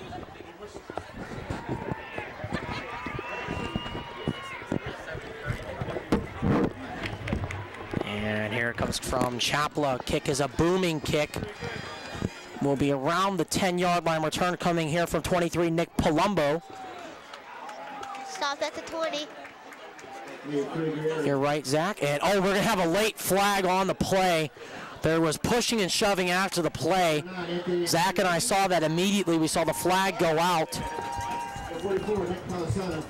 And here it comes from Chapla. Kick is a booming kick. Will be around the 10-yard line. Return coming here from 23, Nick Palumbo. Stopped at the 20. You're right, Zach. And we're going to have a late flag on the play. There was pushing and shoving after the play. Zach and I saw that immediately. We saw the flag go out.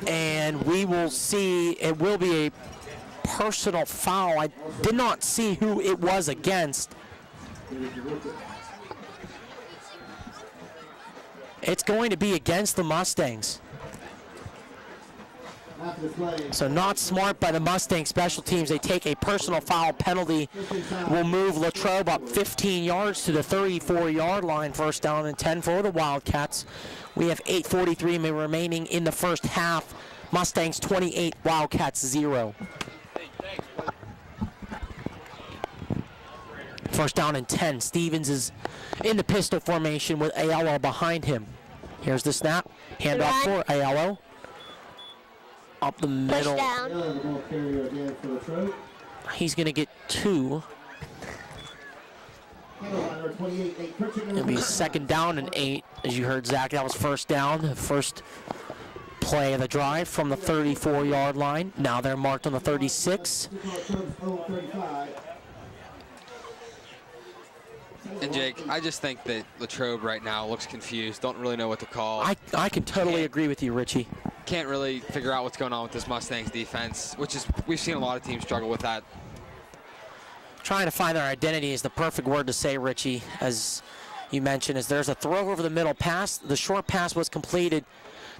And we will see, it will be a personal foul. I did not see who it was against. It's going to be against the Mustangs. So not smart by the Mustang special teams. They take a personal foul penalty. Will move Latrobe up 15 yards to the 34-yard line. First down and 10 for the Wildcats. We have 8:43 remaining in the first half. Mustangs 28, Wildcats 0. First down and 10. Stevens is in the pistol formation with Aiello behind him. Here's the snap. Handoff for Aiello. Up the middle. Push down. He's going to get 2. It'll be 2nd down and 8. As you heard, Zach, that was first down. The first play of the drive from the 34-yard line. Now they're marked on the 36. And Jake, I just think that Latrobe right now looks confused. Don't really know what to call. I can totally agree with you, Richie. Can't really figure out what's going on with this Mustangs defense, which is, we've seen a lot of teams struggle with that. Trying to find their identity is the perfect word to say, Richie, as you mentioned, as there's a throw over the middle pass. The short pass was completed.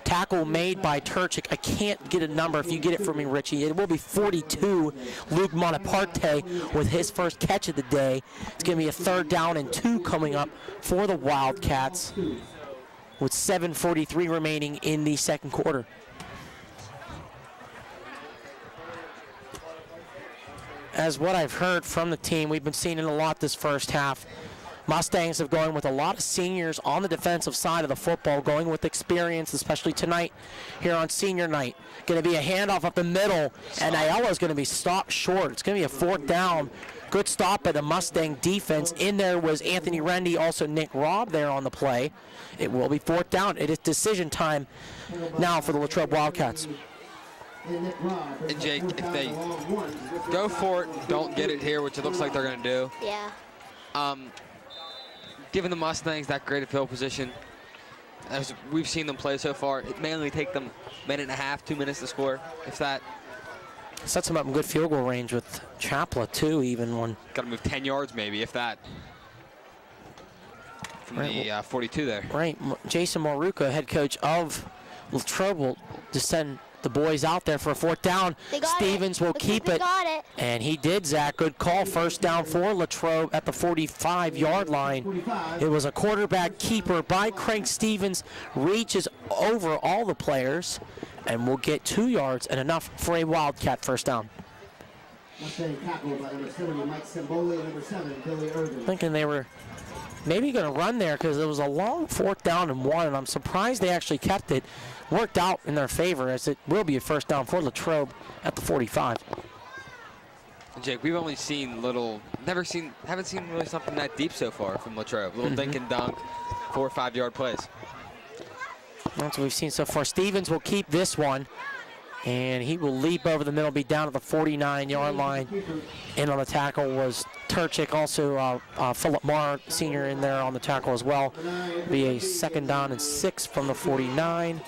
Tackle made by Turchik. I can't get a number if you get it for me, Richie. It will be 42. Luke Monaparte with his first catch of the day. It's going to be a 3rd down and 2 coming up for the Wildcats with 7:43 remaining in the second quarter. As what I've heard from the team, we've been seeing it a lot this first half. Mustangs have going with a lot of seniors on the defensive side of the football, going with experience, especially tonight here on senior night. Going to be a handoff up the middle, and Ayala's going to be stopped short. It's going to be a 4th down. Good stop by the Mustang defense. In there was Anthony Rendy, also Nick Robb there on the play. It will be 4th down. It is decision time now for the Latrobe Wildcats. And Jake, if they go for it and don't get it here, which it looks like they're going to do. Yeah. Given the Mustangs that great a field position, as we've seen them play so far, it may only take them a minute and a half, 2 minutes to score, if that. Sets them up in good field goal range with Chapla, too, even when. Got to move 10 yards, maybe, if that. From the 42 there. Right. Jason Moruca, head coach of Latrobe, will just send the boys out there for a 4th down. Stevens will keep it. And he did, Zach. Good call. 1st down for Latrobe at the 45-yard line. It was a quarterback keeper by Craig Stevens. Reaches over all the players and will get 2 yards and enough for a Wildcat 1st down. Thinking they were maybe going to run there because it was a long 4th down and 1, and I'm surprised they actually kept it. Worked out in their favor, as it will be a 1st down for Latrobe at the 45. Jake, we've only seen haven't seen really something that deep so far from Latrobe. Little dink and dunk, 4 or 5 yard plays. That's what we've seen so far. Stevens will keep this one, and he will leap over the middle, be down at the 49-yard line. In on the tackle was Turchik, also Philip Marr, senior, in there on the tackle as well. Be a 2nd down and 6 from the 49.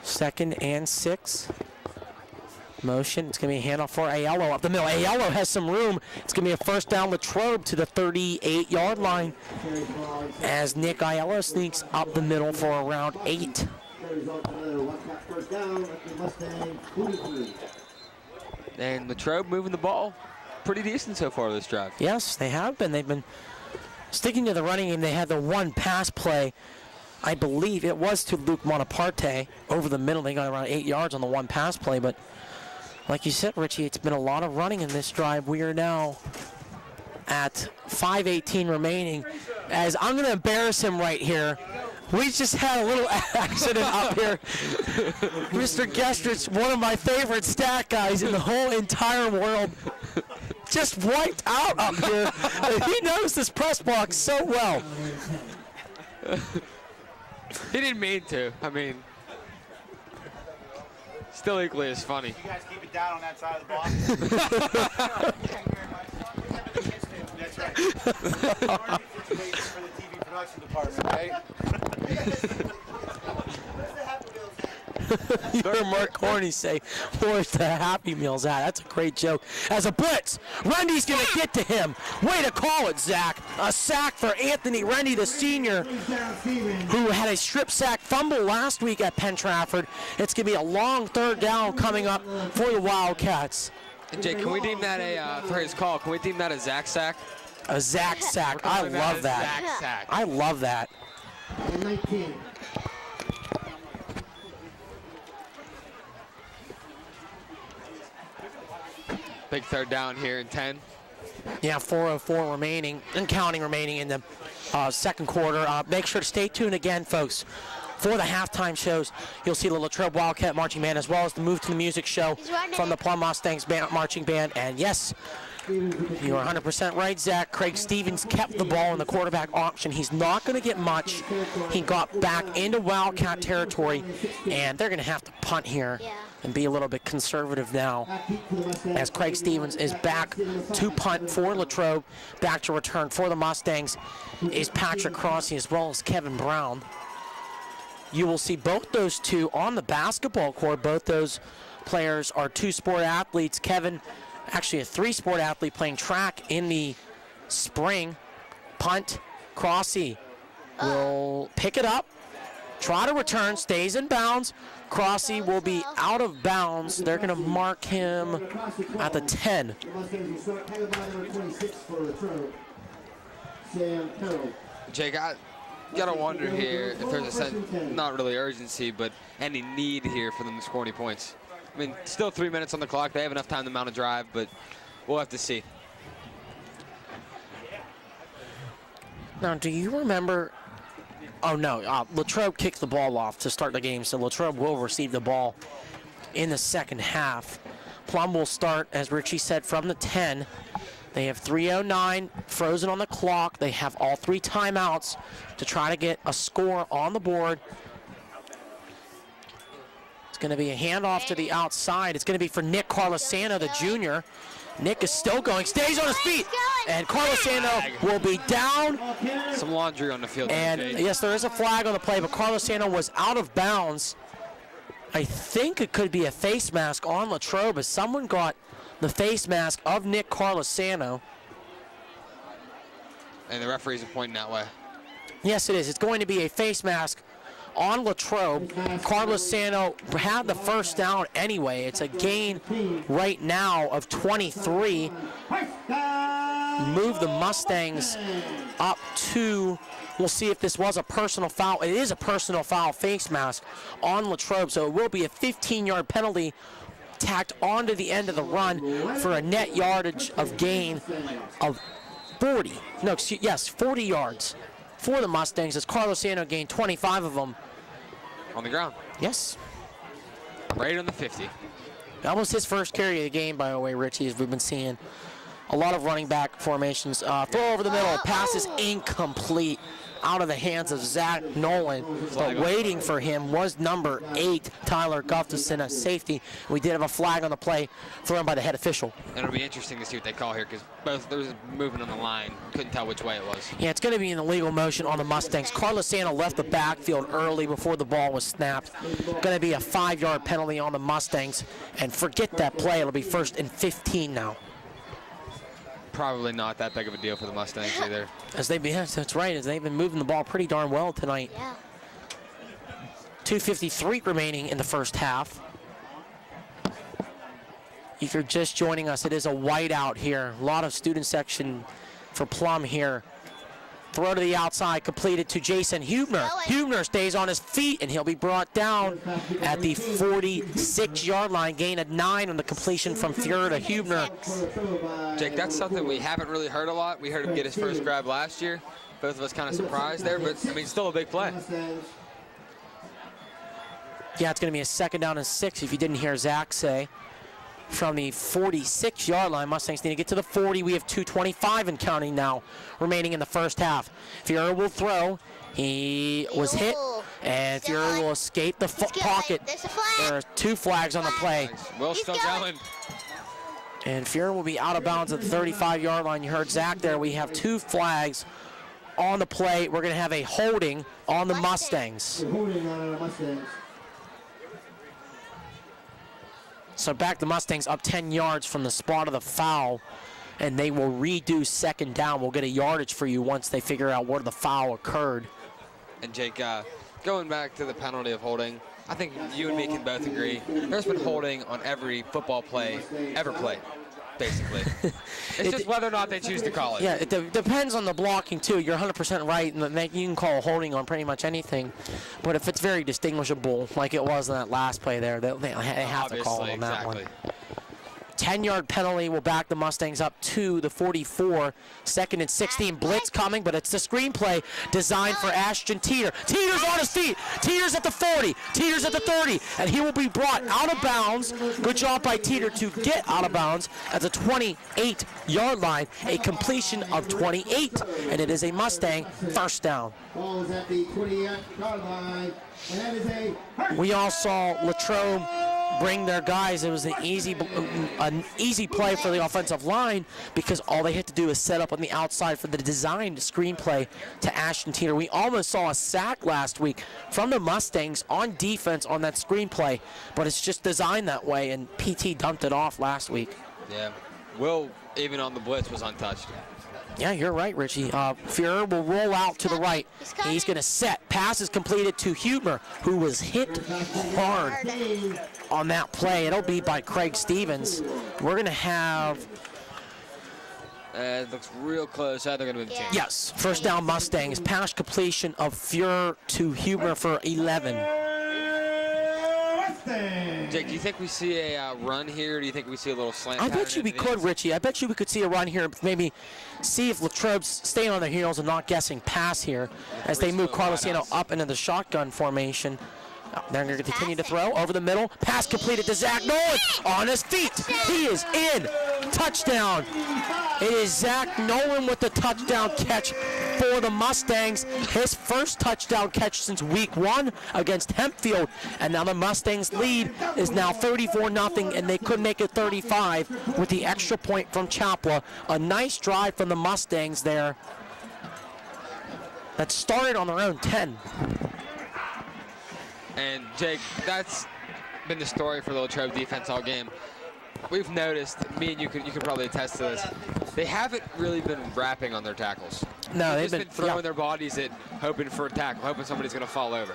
Second and 6. Motion. It's going to be a handoff for Aiello up the middle. Aiello has some room. It's going to be a 1st down Latrobe to the 38-yard line as Nick Aiello sneaks up the middle for around 8. And Latrobe moving the ball pretty decent so far this drive. Yes, they have been. They've been sticking to the running game. They had the one pass play. I believe it was to Luke Monaparte over the middle. They got around 8 yards on the one pass play, but like you said, Richie, it's been a lot of running in this drive. We are now at 5:18 remaining. As I'm going to embarrass him right here. We just had a little accident up here. Mr. Gestrich, one of my favorite stat guys in the whole entire world, just wiped out up here. He knows this press box so well. He didn't mean to. I mean, still equally as funny. You guys keep it down on that side of the box. That's right. For the TV production department, right? You heard Mark Corney say, where's the Happy Meals at? That's a great joke. As a blitz, Rendy's going to get to him. Way to call it, Zach. A sack for Anthony Rendy, the senior, who had a strip sack fumble last week at Penn Trafford. It's going to be a long 3rd down coming up for the Wildcats. And Jake, can we deem that for his call, can we deem that a Zach sack? A Zach sack. I love that. Zach sack. I love that. 19. Big 3rd down here in 10. Yeah, 4:04 remaining, and counting remaining in the second quarter. Make sure to stay tuned again, folks, For the halftime shows, you'll see the Latrobe Wildcat Marching Band as well as the Move to the Music show from the Plum Mustangs Marching Band. And yes, you are 100% right, Zach. Craig Stevens kept the ball in the quarterback option. He's not going to get much. He got back into Wildcat territory, and they're going to have to punt here and be a little bit conservative now, as Craig Stevens is back to punt for Latrobe. Back to return for the Mustangs is Patrick Crossy as well as Kevin Brown. You will see both those two on the basketball court. Both those players are two-sport athletes. Kevin, actually a three-sport athlete, playing track in the spring. Punt. Crossy will pick it up, try to return, stays in bounds. Crossy will be out of bounds. They're going to mark him at the 10. Jake, I gotta wonder here if there's a sense, not really urgency, but any need here for them to score any points. I mean, still 3 minutes on the clock. They have enough time to mount a drive, but we'll have to see. Now, do you remember? Oh, no. Latrobe kicked the ball off to start the game, so Latrobe will receive the ball in the second half. Plum will start, as Richie said, from the 10. They have 3:09 frozen on the clock. They have all 3 timeouts to try to get a score on the board. It's going to be a handoff to the outside. It's going to be for Nick Carlosano, the junior. Nick is still going, stays on his feet, and Carlosano will be down. Some laundry on the field. And yes, there is a flag on the play, but Carlosano was out of bounds. I think it could be a face mask on Latrobe as someone got the face mask of Nick Carlosano. And the referees are pointing that way. Yes, it is. It's going to be a face mask on Latrobe. Carlosano had the first down anyway. It's a gain right now of 23. Move the Mustangs up to, we'll see if this was a personal foul. It is a personal foul face mask on Latrobe, so it will be a 15-yard penalty tacked onto the end of the run for a net yardage of gain of 40. No, excuse, yes, 40 yards for the Mustangs as Carlosano gained 25 of them. On the ground. Yes. Right on the 50. That was his first carry of the game, by the way, Richie, as we've been seeing a lot of running back formations. Throw over the middle. Pass is incomplete. Out of the hands of Zach Nolan. But waiting for him was number 8, Tyler Gustafson, a safety. We did have a flag on the play thrown by the head official. And it'll be interesting to see what they call here because both there was movement on the line. Couldn't tell which way it was. Yeah, it's going to be an illegal motion on the Mustangs. Carlosano left the backfield early before the ball was snapped. Going to be a 5-yard penalty on the Mustangs. And forget that play. It'll be 1st and 15 now. Probably not that big of a deal for the Mustangs either. Yes, that's right. As they've been moving the ball pretty darn well tonight. Yeah. 2:53 remaining in the first half. If you're just joining us, it is a whiteout here. A lot of student section for Plum here. Throw to the outside, completed to Jason Hubner. Hubner stays on his feet, and he'll be brought down at the 46-yard line. Gain of 9 on the completion from Fuhrer to Hubner. Jake, that's something we haven't really heard a lot. We heard him get his first grab last year. Both of us kind of surprised there, but, I mean, still a big play. Yeah, it's going to be a 2nd down and 6, if you didn't hear Zach say. From the 46-yard line, Mustangs need to get to the 40. We have 2:25 and counting now remaining in the first half. Fuhrer will throw. He was hit, and Fuhrer will escape the pocket. There are 2 flags on the play. Will's still going. And Fuhrer will be out of bounds at the 35-yard line. You heard Zach there. We have 2 flags on the play. We're going to have a holding on the Mustangs. So back the Mustangs up 10 yards from the spot of the foul, and they will redo 2nd down. We'll get a yardage for you once they figure out where the foul occurred. And Jake, going back to the penalty of holding, I think you and me can both agree. There's been holding on every football play ever played, basically. It's just whether or not they choose to call it. Yeah, it depends on the blocking, too. You're 100% right, and you can call holding on pretty much anything. But if it's very distinguishable, like it was in that last play there, they have to call it on that one. 10-yard penalty will back the Mustangs up to the 44. 2nd and 16. Blitz coming, but it's the screenplay designed for Ashton Teeter. Teeter's on his feet. Teeter's at the 40. Teeter's at the 30. And he will be brought out of bounds. Good job by Teeter to get out of bounds at the 28-yard line. A completion of 28. And it is a Mustang first down. Ball is at the 28-yard line. And that is We all saw Latrobe bring their guys. It was an easy play for the offensive line because all they had to do is set up on the outside for the designed screenplay to Ashton Teeter. We almost saw a sack last week from the Mustangs on defense on that screenplay, but it's just designed that way, and PT dumped it off last week. Yeah. Will, even on the blitz, was untouched. Yeah, you're right, Richie. Fuhrer will roll out to the right. He's going to set. Pass is completed to Huber, who was hit hard on that play. It'll be by Craig Stevens. We're going to have... It looks real close. They're going to be Yes, first down Mustangs. Pass completion of Fuhrer to Huber for 11. Jake, do you think we see a run here? Or do you think we see a little slant? I bet you we could, Richie. I bet you we could see a run here. Maybe see if Latrobe's staying on their heels and not guessing pass here as they move Carlosino up into the shotgun formation. They're going to continue to throw over the middle. Pass completed to Zach Nolan on his feet. He is in. Touchdown. It is Zach Nolan with the touchdown catch for the Mustangs. His first touchdown catch since week 1 against Hempfield. And now the Mustangs lead is now 34-0, and they could make it 35 with the extra point from Chapla. A nice drive from the Mustangs there that started on their own 10. And Jake, that's been the story for the Latrobe defense all game. We've noticed, me and you can probably attest to this, they haven't really been wrapping on their tackles. No, they've been throwing their bodies at, hoping for a tackle, hoping somebody's going to fall over.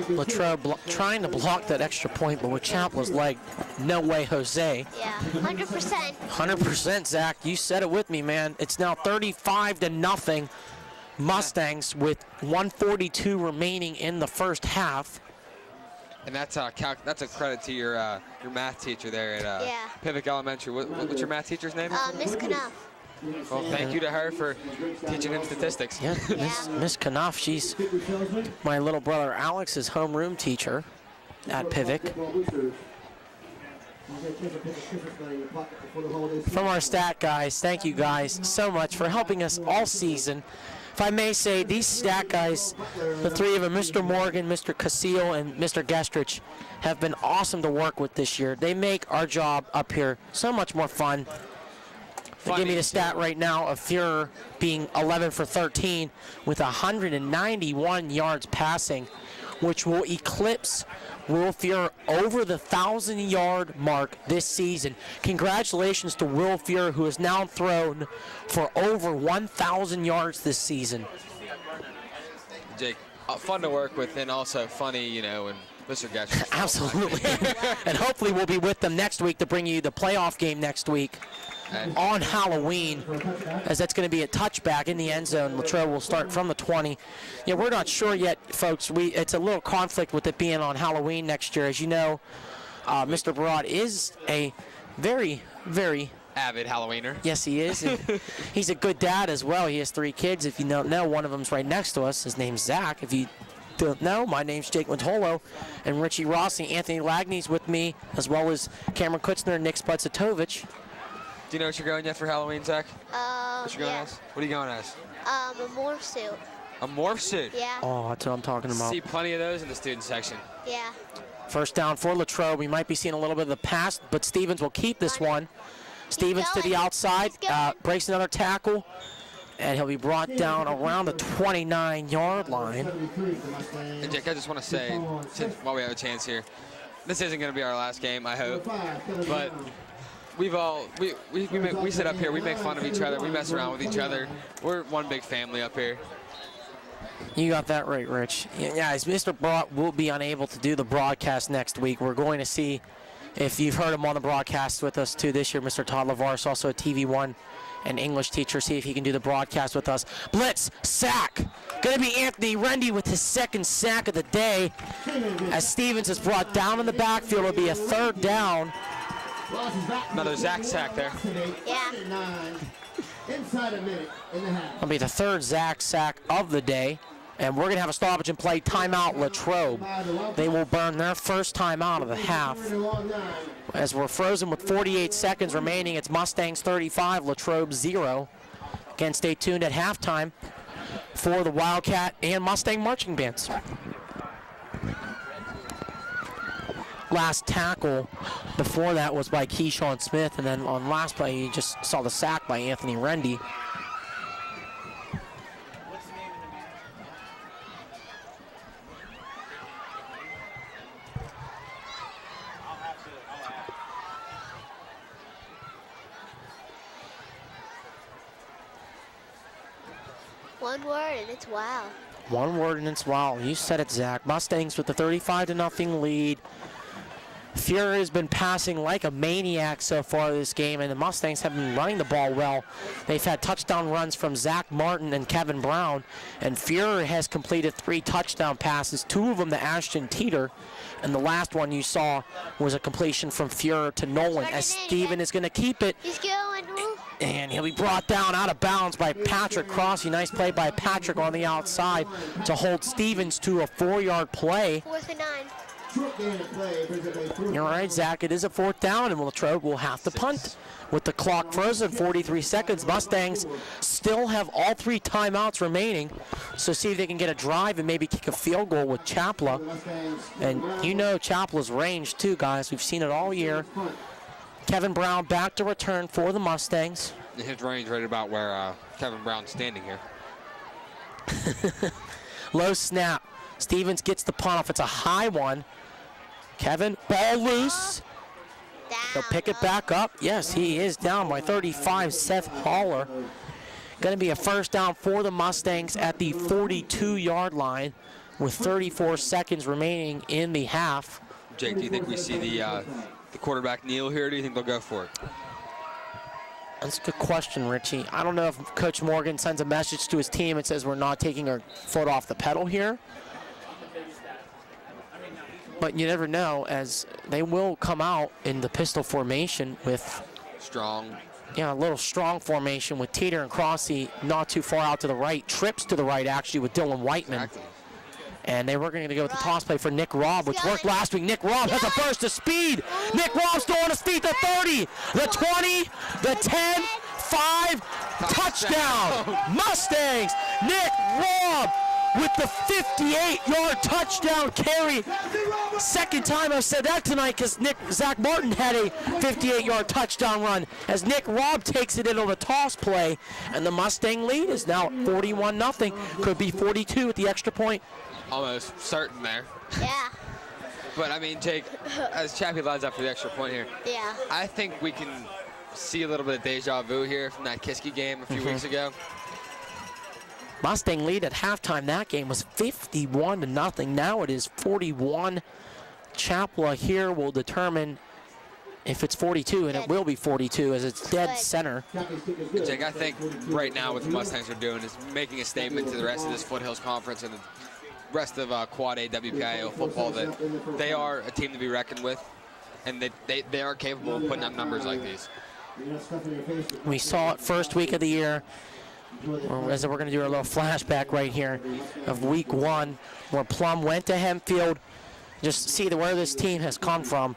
Latrobe trying to block that extra point, but with Chapla's leg, no way, Jose. Yeah, 100%. 100%, Zach. You said it with me, man. It's now 35-0. Mustangs with 1:42 remaining in the first half. And that's a credit to your math teacher there at Pivot Elementary. What's your math teacher's name? Miss Knuff. Well, thank you to her for teaching him statistics. Yeah, Miss Knuff, she's my little brother Alex's homeroom teacher at Pivot. From our stat guys, thank you guys so much for helping us all season. If I may say, these stat guys, the three of them, Mr. Morgan, Mr. Casillo, and Mr. Gestrich, have been awesome to work with this year. They make our job up here so much more fun. They give me the stat right now of Fuhrer being 11 for 13 with 191 yards passing, which will eclipse Will Fuhrer over the 1,000-yard mark this season. Congratulations to Will Fuhrer, who has now thrown for over 1,000 yards this season. Jake, fun to work with and also funny, and Mr. Getcher. Absolutely. And hopefully we'll be with them next week to bring you the playoff game next week on Halloween, as that's going to be a touchback in the end zone. Latrobe will start from the 20. Yeah, we're not sure yet, folks. It's a little conflict with it being on Halloween next year. As you know, Mr. Barad is a very, very avid Halloweener. Yes, he is. He's a good dad as well. He has 3 kids. If you don't know, one of them's right next to us. His name's Zach. If you don't know, my name's Jake Montolo, and Richie Rossi. Anthony Lagney's with me, as well as Cameron Kutzner and Nick Spudsatovich. Do you know what you're going yet for Halloween, Zach? What you going as? What are you going as? A morph suit. A morph suit? Yeah. Oh, that's what I'm talking about. See plenty of those in the student section. Yeah. First down for Latrobe. We might be seeing a little bit of the pass, but Stevens will keep this one. Stevens to the outside, breaks another tackle, and he'll be brought down around the 29-yard line. And Jake, I just want to say, while we have a chance here, this isn't going to be our last game, I hope, but we sit up here, we make fun of each other, we mess around with each other. We're one big family up here. You got that right, Rich. Yeah, as Mr. Brock will be unable to do the broadcast next week, we're going to see if you've heard him on the broadcast with us too this year. Mr. Todd Lavaris, also a TV1 and English teacher, see if he can do the broadcast with us. Blitz, sack. Going to be Anthony Rendy with his 2nd sack of the day. As Stevens is brought down in the backfield, it'll be a 3rd down. Another Zach sack there. Yeah. Inside a minute in the half. That'll be the third Zach sack of the day. And we're going to have a stoppage and play timeout Latrobe. They will burn their first timeout of the half. As we're frozen with 48 seconds remaining, it's Mustangs 35, Latrobe 0. Again, stay tuned at halftime for the Wildcat and Mustang marching bands. Last tackle before that was by Keyshawn Smith, and then on last play you just saw the sack by Anthony Rendy. One word and it's wow. One word and it's wow. You said it, Zach. Mustangs with the 35-0 lead. Fuhrer has been passing like a maniac so far this game, and the Mustangs have been running the ball well. They've had touchdown runs from Zach Martin and Kevin Brown, and Fuhrer has completed 3 touchdown passes, 2 of them to Ashton Teeter, and the last one you saw was a completion from Fuhrer to Nolan, as Steven is going to keep it. He's going. And he'll be brought down out of bounds by Patrick Crossy. Nice play by Patrick on the outside to hold Stevens to a 4-yard play. 4th and 9. You're right, Zach. It is a 4th down, and Latrobe will have to punt. With the clock frozen, 43 seconds, Mustangs still have all 3 timeouts remaining. So see if they can get a drive and maybe kick a field goal with Chapla. And you know Chapla's range too, guys. We've seen it all year. Kevin Brown back to return for the Mustangs. His range right about where Kevin Brown's standing here. Low snap. Stevens gets the punt off. It's a high one. Kevin, ball loose. He'll pick it back up. Yes, he is down by 35. Seth Haller. Going to be a first down for the Mustangs at the 42-yard line with 34 seconds remaining in the half. Jake, do you think we see the quarterback kneel here, or do you think they'll go for it? That's a good question, Richie. I don't know if Coach Morgan sends a message to his team and says we're not taking our foot off the pedal here. But you never know, as they will come out in the pistol formation with strong. Yeah, a little strong formation with Teeter and Crossy not too far out to the right. Trips to the right, actually, with Dylan Whiteman. Exactly. And they were going to go with the toss play for Nick Robb, which worked last week. Nick Robb has a burst of speed. Nick Robb's still on his feet, the 30, the 20, the 10, 5, touchdown. Mustangs, Nick Robb with the 58-yard touchdown carry. Second time I've said that tonight because Zach Martin had a 58-yard touchdown run as Nick Robb takes it in on the toss play. And the Mustang lead is now 41-0. Could be 42 at the extra point. Almost certain there. Yeah. But, I mean, Jake, as Chappie lines up for the extra point here, Yeah. I think we can see a little bit of deja vu here from that Kiski game a few weeks ago. Mustang lead at halftime. That game was 51-0. Now it is 41. Chapla here will determine if it's 42, and it will be 42 as it's dead center. Jake, I think right now what the Mustangs are doing is making a statement to the rest of this Foothills Conference and the rest of Quad A WPIAL football that they are a team to be reckoned with, and they are capable of putting up numbers like these. We saw it first week of the year. As we're going to do a little flashback right here of week 1 where Plum went to Hempfield. Just see where this team has come from.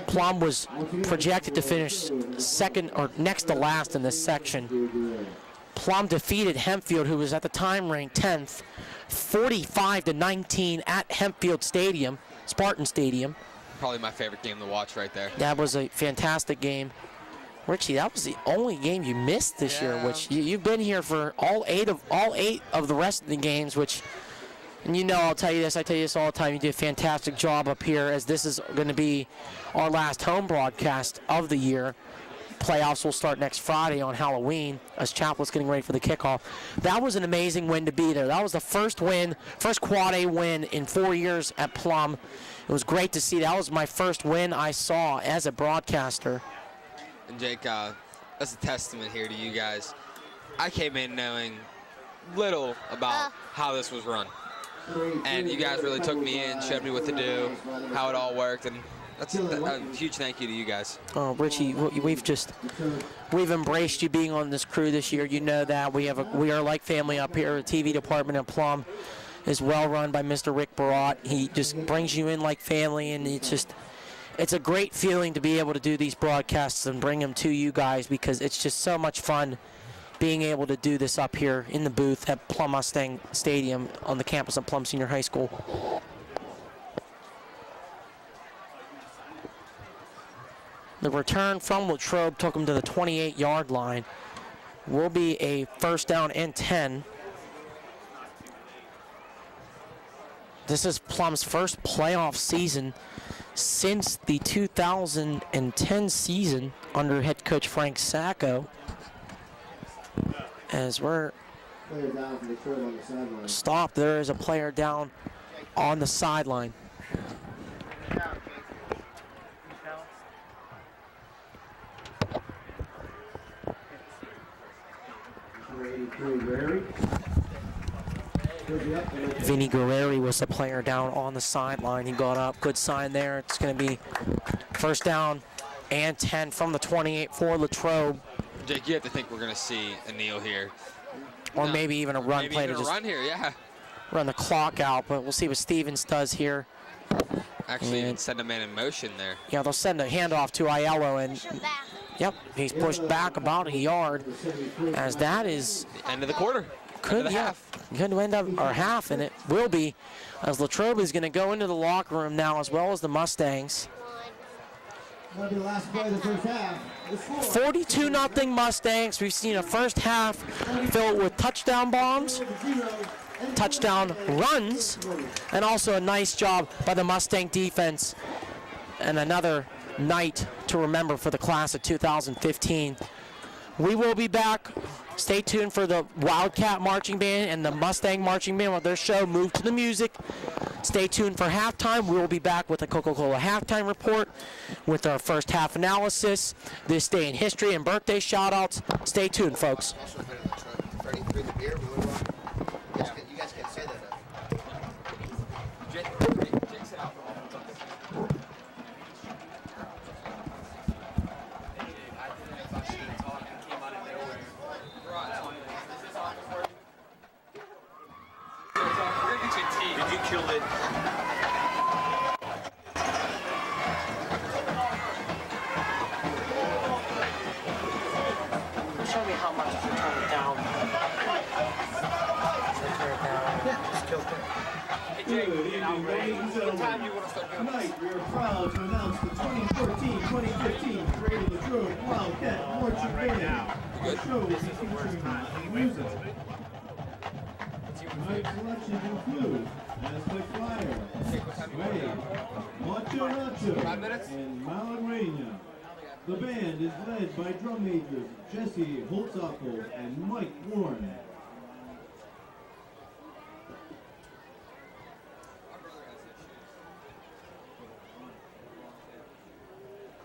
Plum was projected to finish second or next to last in this section. Plum defeated Hempfield, who was at the time ranked 10th, 45-19 at Hempfield Stadium, Spartan Stadium. Probably my favorite game to watch right there. That was a fantastic game. Richie, that was the only game you missed this year, which you've been here for all eight of the rest of the games, which, and you know, I tell you this all the time, you did a fantastic job up here, as this is going to be our last home broadcast of the year. Playoffs will start next Friday on Halloween as Chapel's getting ready for the kickoff. That was an amazing win to be there. That was the first Quad A win in 4 years at Plum. It was great to see. That was my first win I saw as a broadcaster. And Jake, that's a testament here to you guys. I came in knowing little about how this was run. And you guys really took me in, showed me what to do, how it all worked, and That's a huge thank you to you guys. Oh, Richie, we've embraced you being on this crew this year. You know that we are like family up here. The TV department at Plum is well run by Mr. Rick Barat. He just brings you in like family, and it's a great feeling to be able to do these broadcasts and bring them to you guys, because it's just so much fun being able to do this up here in the booth at Plum Mustang Stadium on the campus of Plum Senior High School. The return from Latrobe took him to the 28-yard line. Will be a first down and 10. This is Plum's first playoff season since the 2010 season under head coach Frank Sacco. As we're stopped, there is a player down on the sideline. Vinny Guerreri was the player down on the sideline. He got up. Good sign there. It's going to be first down and 10 from the 28 for Latrobe. Jake, you have to think we're going to see a kneel here. Or maybe even a run play to just just here, yeah. run the clock out. But we'll see what Stevens does here. Actually, even send a man in motion there. Yeah, they'll send a handoff to Aiello. And yep, he's pushed back about a yard. As that is the end of the quarter. Could end up, or half, and it will be, as Latrobe is going to go into the locker room now, as well as the Mustangs. 42-0 Mustangs. We've seen a first half filled with touchdown bombs, touchdown runs, and also a nice job by the Mustang defense. And another night to remember for the class of 2015. We will be back. Stay tuned for the Wildcat Marching Band and the Mustang Marching Band with their show, Move to the Music. Stay tuned for halftime. We will be back with a Coca-Cola halftime report with our first half analysis, this day in history, and birthday shout-outs. Stay tuned, folks. You guys can't say that. Did you kill it? Show me how much you turn it down. Turn it down. Just kill it. Tonight, we are proud to announce the 2014-2015 Greater Latrobe Wildcat Marching Band. The show will be featuring music. Tonight's selection includes Aztec Flyer, Sway, Macho Nacho, and Malareña. The band is led by drum majors Jesse Holtzapfel and Mike Warren.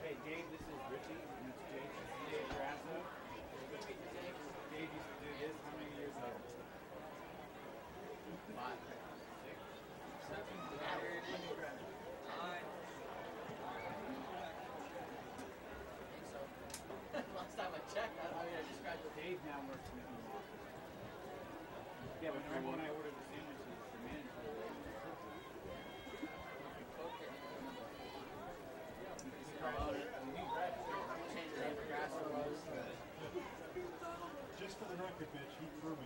Hey, Dave, this is Richie. And it's Jake. Dave Grasso. Dave used to do this. How many years ago? 5, 6, 7, 8, 9. Last time I checked, I described what Dave now works with me. Yeah, but remember when I ordered the sandwiches, the manager Just for the record, bitch, he threw me.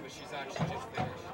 She's actually just finished.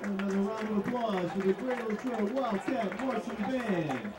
Another round of applause for the Great Latrobe Wildcat Marching Band.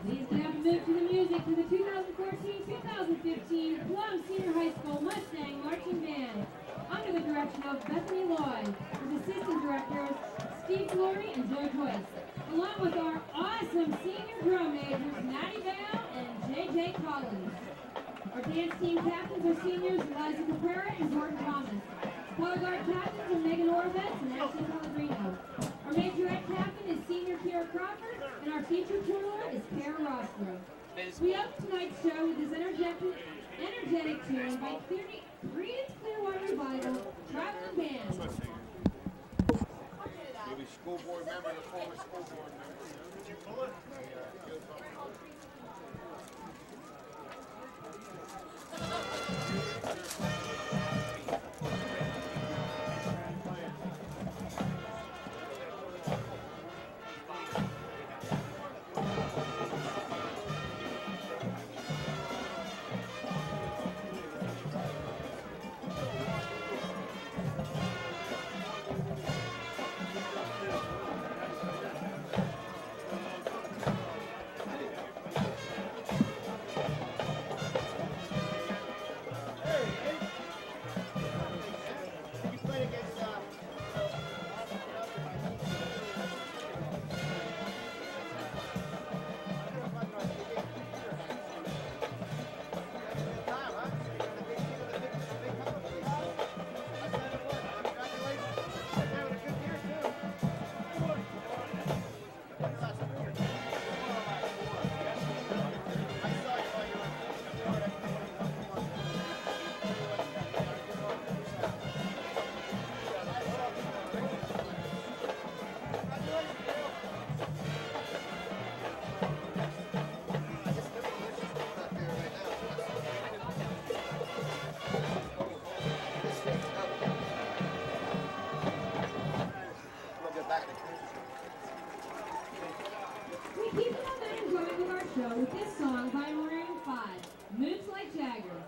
Please we have to move to the music for the 2014-2015 Plum Senior High School Mustang Marching Band under the direction of Bethany Lloyd with assistant directors Steve Flory and Joe Joyce, along with our awesome senior drum majors Maddie Bale and JJ Collins. Our dance team captains are seniors Eliza Caprera and Jordan Thomas. Color guard captains are Megan Orbitz and Ashley Pellegrino. Our majorette captain is senior Kara Crawford, and our featured twirler is Kara Rostro. We open tonight's show with this energetic tune by Creedence Clearwater Revival Traveling Band. Maybe school board member, the former school board member. Did you pull it? We keep the momentum going with our show with this song by Maroon 5, Moves Like Jagger.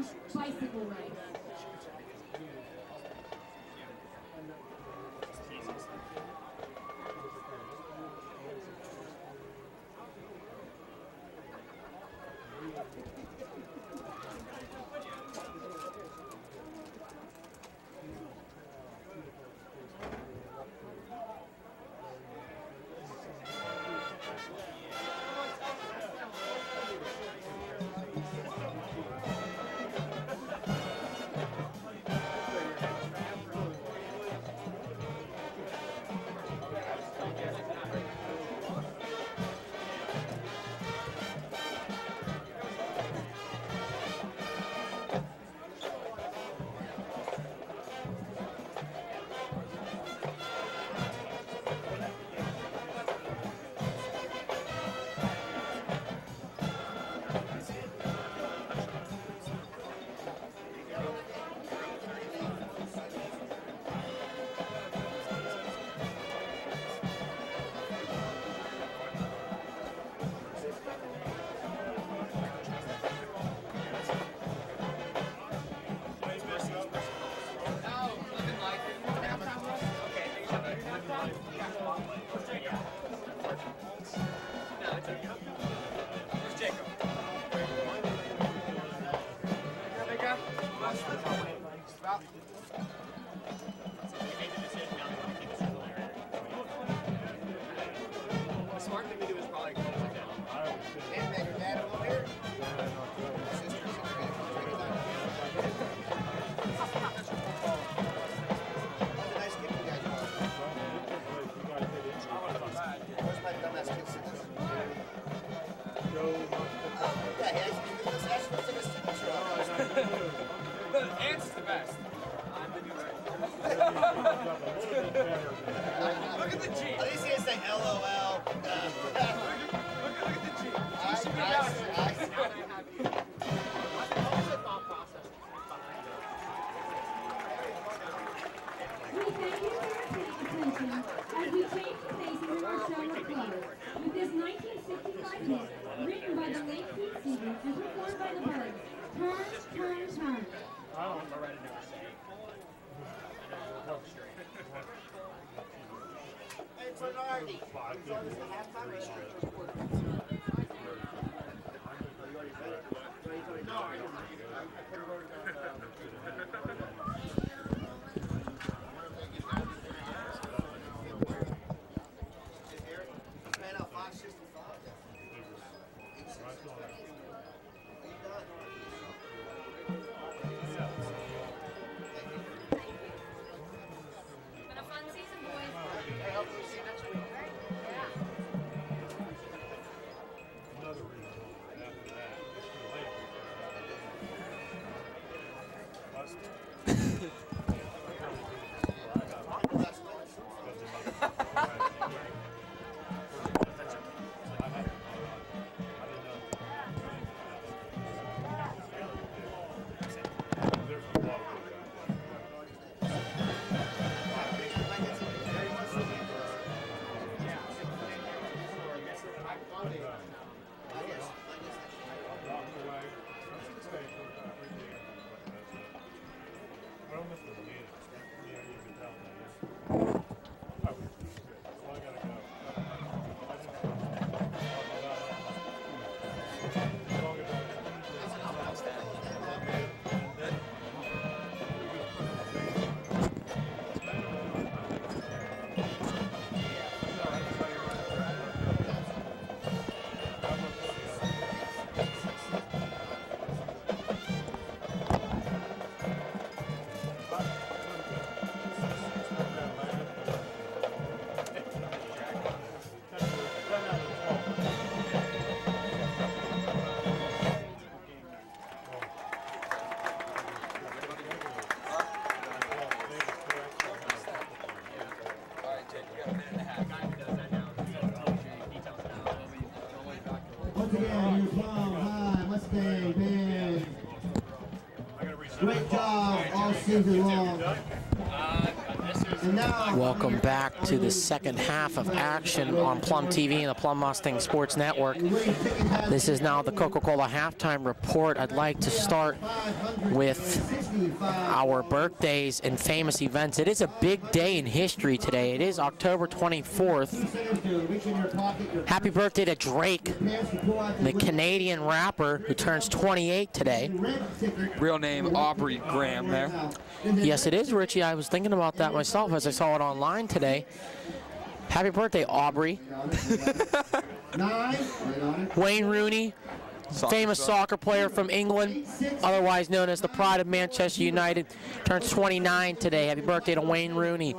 Farm Bicycle Race. Ant's the best. Look at the G. At least he didn't say LOL. Look at the G. We thank you for your attention as we change the faces of our show with Plum. With this 1965 hit, written by the late Pete Seeger and performed by the Birds. Turn, turn, turn. Hey, Bernard. So this is the halftime or no, I could have wrote it down. Been a fun season, boys. I hope we see you next week. Another reason after that, it's too late. Once again, your Plum High Mustang Band. Great job all season long. On this Welcome back to the second half of action on Plum TV and the Plum Mustang Sports Network. This is now the Coca-Cola halftime report. I'd like to start with our birthdays and famous events. It is a big day in history today. It is October 24th. Happy birthday to Drake, the Canadian rapper who turns 28 today. Real name Aubrey Graham there. Yes, it is, Richie. I was thinking about that myself as I saw it online today. Happy birthday, Aubrey. Wayne Rooney, famous soccer player from England, otherwise known as the pride of Manchester United, turns 29 today. Happy birthday to Wayne Rooney.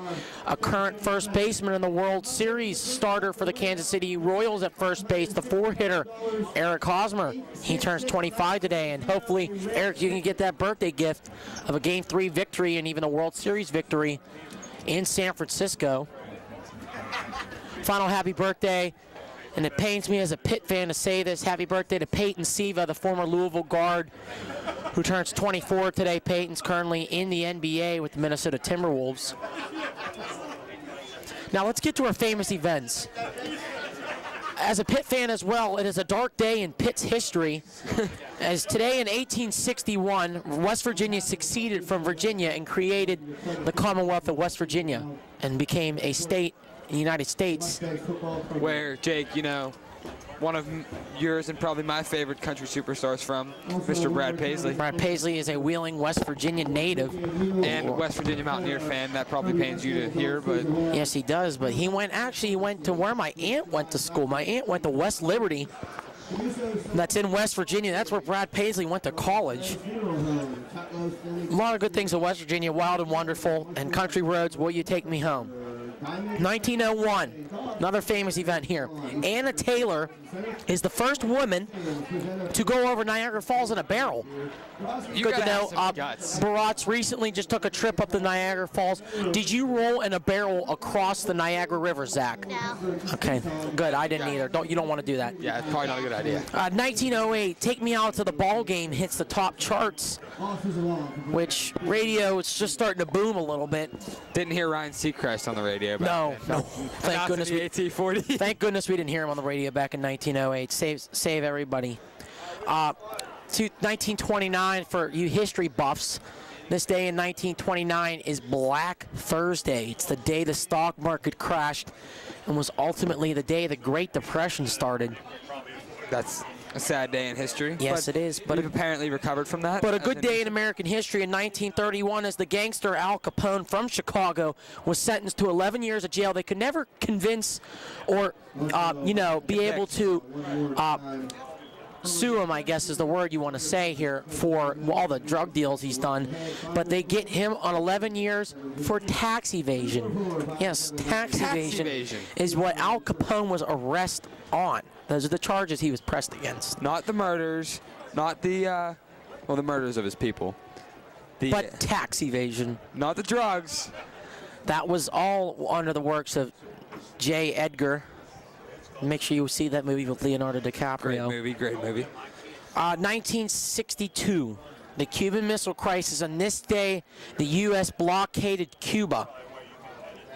A current first baseman in the World Series, starter for the Kansas City Royals at first base, the four-hitter, Eric Hosmer. He turns 25 today, and hopefully, Eric, you can get that birthday gift of a Game 3 victory and even a World Series victory in San Francisco. Final happy birthday. And it pains me as a Pitt fan to say this. Happy birthday to Peyton Siva, the former Louisville guard, who turns 24 today. Peyton's currently in the NBA with the Minnesota Timberwolves. Now let's get to our famous events. As a Pitt fan as well, it is a dark day in Pitt's history, as today in 1861, West Virginia seceded from Virginia and created the Commonwealth of West Virginia and became a state in the United States. Where, Jake, you know, one of yours and probably my favorite country superstars from, Mr. Brad Paisley. Brad Paisley is a Wheeling, West Virginia native. And West Virginia Mountaineer fan. That probably pains you to hear, but... Yes, he does, but he went to where my aunt went to school. My aunt went to West Liberty. That's in West Virginia. That's where Brad Paisley went to college. A lot of good things in West Virginia, wild and wonderful, and country roads, will you take me home? 1901, another famous event here. Anna Taylor is the first woman to go over Niagara Falls in a barrel. Good to know. Baratz recently just took a trip up the Niagara Falls. Did you roll in a barrel across the Niagara River, Zach? No. Okay, good. I didn't either. You don't want to do that. Yeah, it's probably not a good idea. 1908, Take Me Out to the Ball Game hits the top charts, which radio is just starting to boom a little bit. Didn't hear Ryan Seacrest on the radio. No. Thank goodness. Thank goodness we didn't hear him on the radio back in 1908. Save everybody. 1929 for you history buffs. This day in 1929 is Black Thursday. It's the day the stock market crashed and was ultimately the day the Great Depression started. That's a sad day in history. Yes, it is. But we've apparently recovered from that. But a good day in American history in 1931 as the gangster Al Capone from Chicago was sentenced to 11 years of jail. They could never convince or, be able to sue him, I guess is the word you want to say here, for all the drug deals he's done. But they get him on 11 years for tax evasion. Yes, tax evasion is what Al Capone was arrested on. Those are the charges he was pressed against. Not the murders, not the, the murders of his people. But tax evasion. Not the drugs. That was all under the works of J. Edgar. Make sure you see that movie with Leonardo DiCaprio. Great movie. 1962, the Cuban Missile Crisis. On this day, the U.S. blockaded Cuba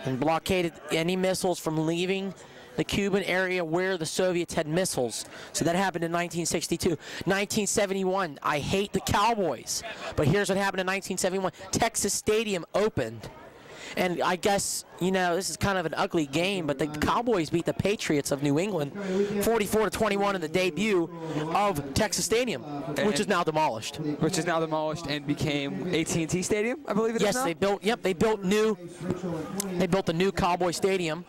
and blockaded any missiles from leaving the Cuban area where the Soviets had missiles. So that happened in 1962. 1971, I hate the Cowboys, but here's what happened in 1971. Texas Stadium opened. And I guess, this is kind of an ugly game, but the Cowboys beat the Patriots of New England 44-21 in the debut of Texas Stadium, which is now demolished. And became AT&T Stadium, I believe it is now? Yes, they built the new Cowboy Stadium,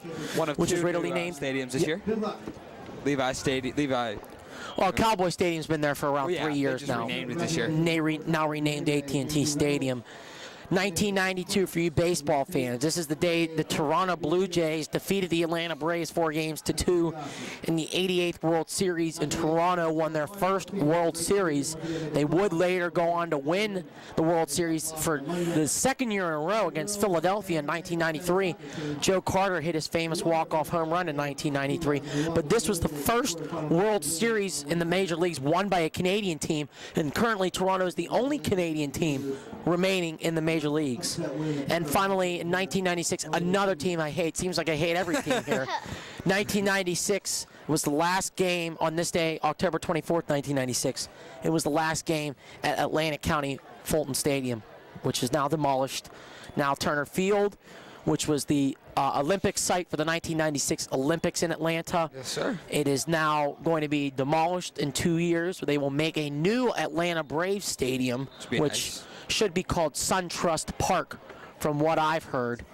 which is readily named stadiums this year. Levi Stadium. Well, Cowboy Stadium's been there for around 3 years now. They just renamed it this year. Now renamed AT&T Stadium. 1992 for you baseball fans. This is the day the Toronto Blue Jays defeated the Atlanta Braves 4-2 in the 88th World Series, and Toronto won their first World Series. They would later go on to win the World Series for the second year in a row against Philadelphia in 1993. Joe Carter hit his famous walk-off home run in 1993, but this was the first World Series in the major leagues won by a Canadian team, and currently Toronto is the only Canadian team remaining in the major major leagues. And finally, in 1996, another team I hate. Seems like I hate every team here. 1996 was the last game on this day, October 24th, 1996. It was the last game at Atlantic County Fulton Stadium, which is now demolished. Now Turner Field, which was the Olympic site for the 1996 Olympics in Atlanta. Yes, sir. It is now going to be demolished in 2 years. They will make a new Atlanta Braves stadium, which nice. should be called SunTrust Park, from what I've heard.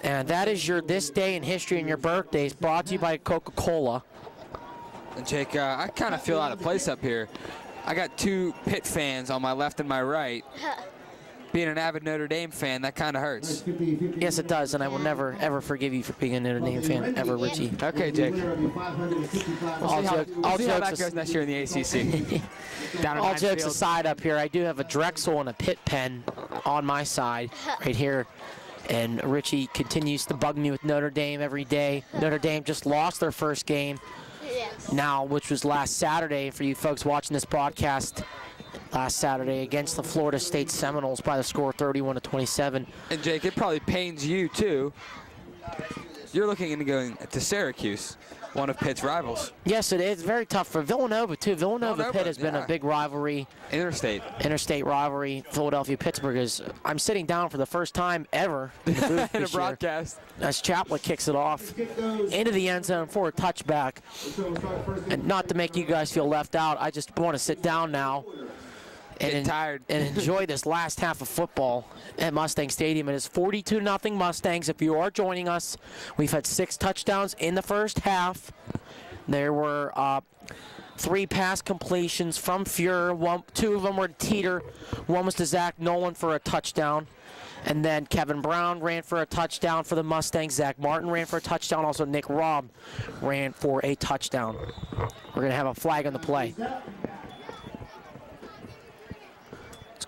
And that is your This Day in History and Your Birthdays, brought to you by Coca-Cola. And Jake, I kind of feel out of place up here. I got two Pitt fans on my left and my right. Being an avid Notre Dame fan, that kind of hurts. Yes, it does, and I will never, ever forgive you for being a Notre Dame fan, ever, Richie. Okay, Jake. All See how that jokes goes next year in the ACC. Down at all Heinz jokes Field. aside up here, I do have a Drexel and a Pitt pen on my side right here. And Richie continues to bug me with Notre Dame every day. Notre Dame just lost their first game now, which was last Saturday for you folks watching this broadcast. Last Saturday against the Florida State Seminoles by the score 31-27. And Jake, it probably pains you too. You're looking into going to Syracuse, one of Pitt's rivals. Yes, it is very tough for Villanova too. Villanova Pitt has been a big rivalry. Interstate rivalry. Philadelphia-Pittsburgh is. I'm sitting down for the first time ever in the booth in a this year broadcast. as Chaplet kicks it off into the end zone for a touchback. And not to make you guys feel left out, I just want to sit down now and enjoy this last half of football at Mustang Stadium. It is 42-0 Mustangs. If you are joining us, we've had 6 touchdowns in the first half. There were 3 pass completions from Fuhrer. 2 of them were to Teeter. 1 was to Zach Nolan for a touchdown. And then Kevin Brown ran for a touchdown for the Mustangs. Zach Martin ran for a touchdown. Also, Nick Robb ran for a touchdown. We're going to have a flag on the play.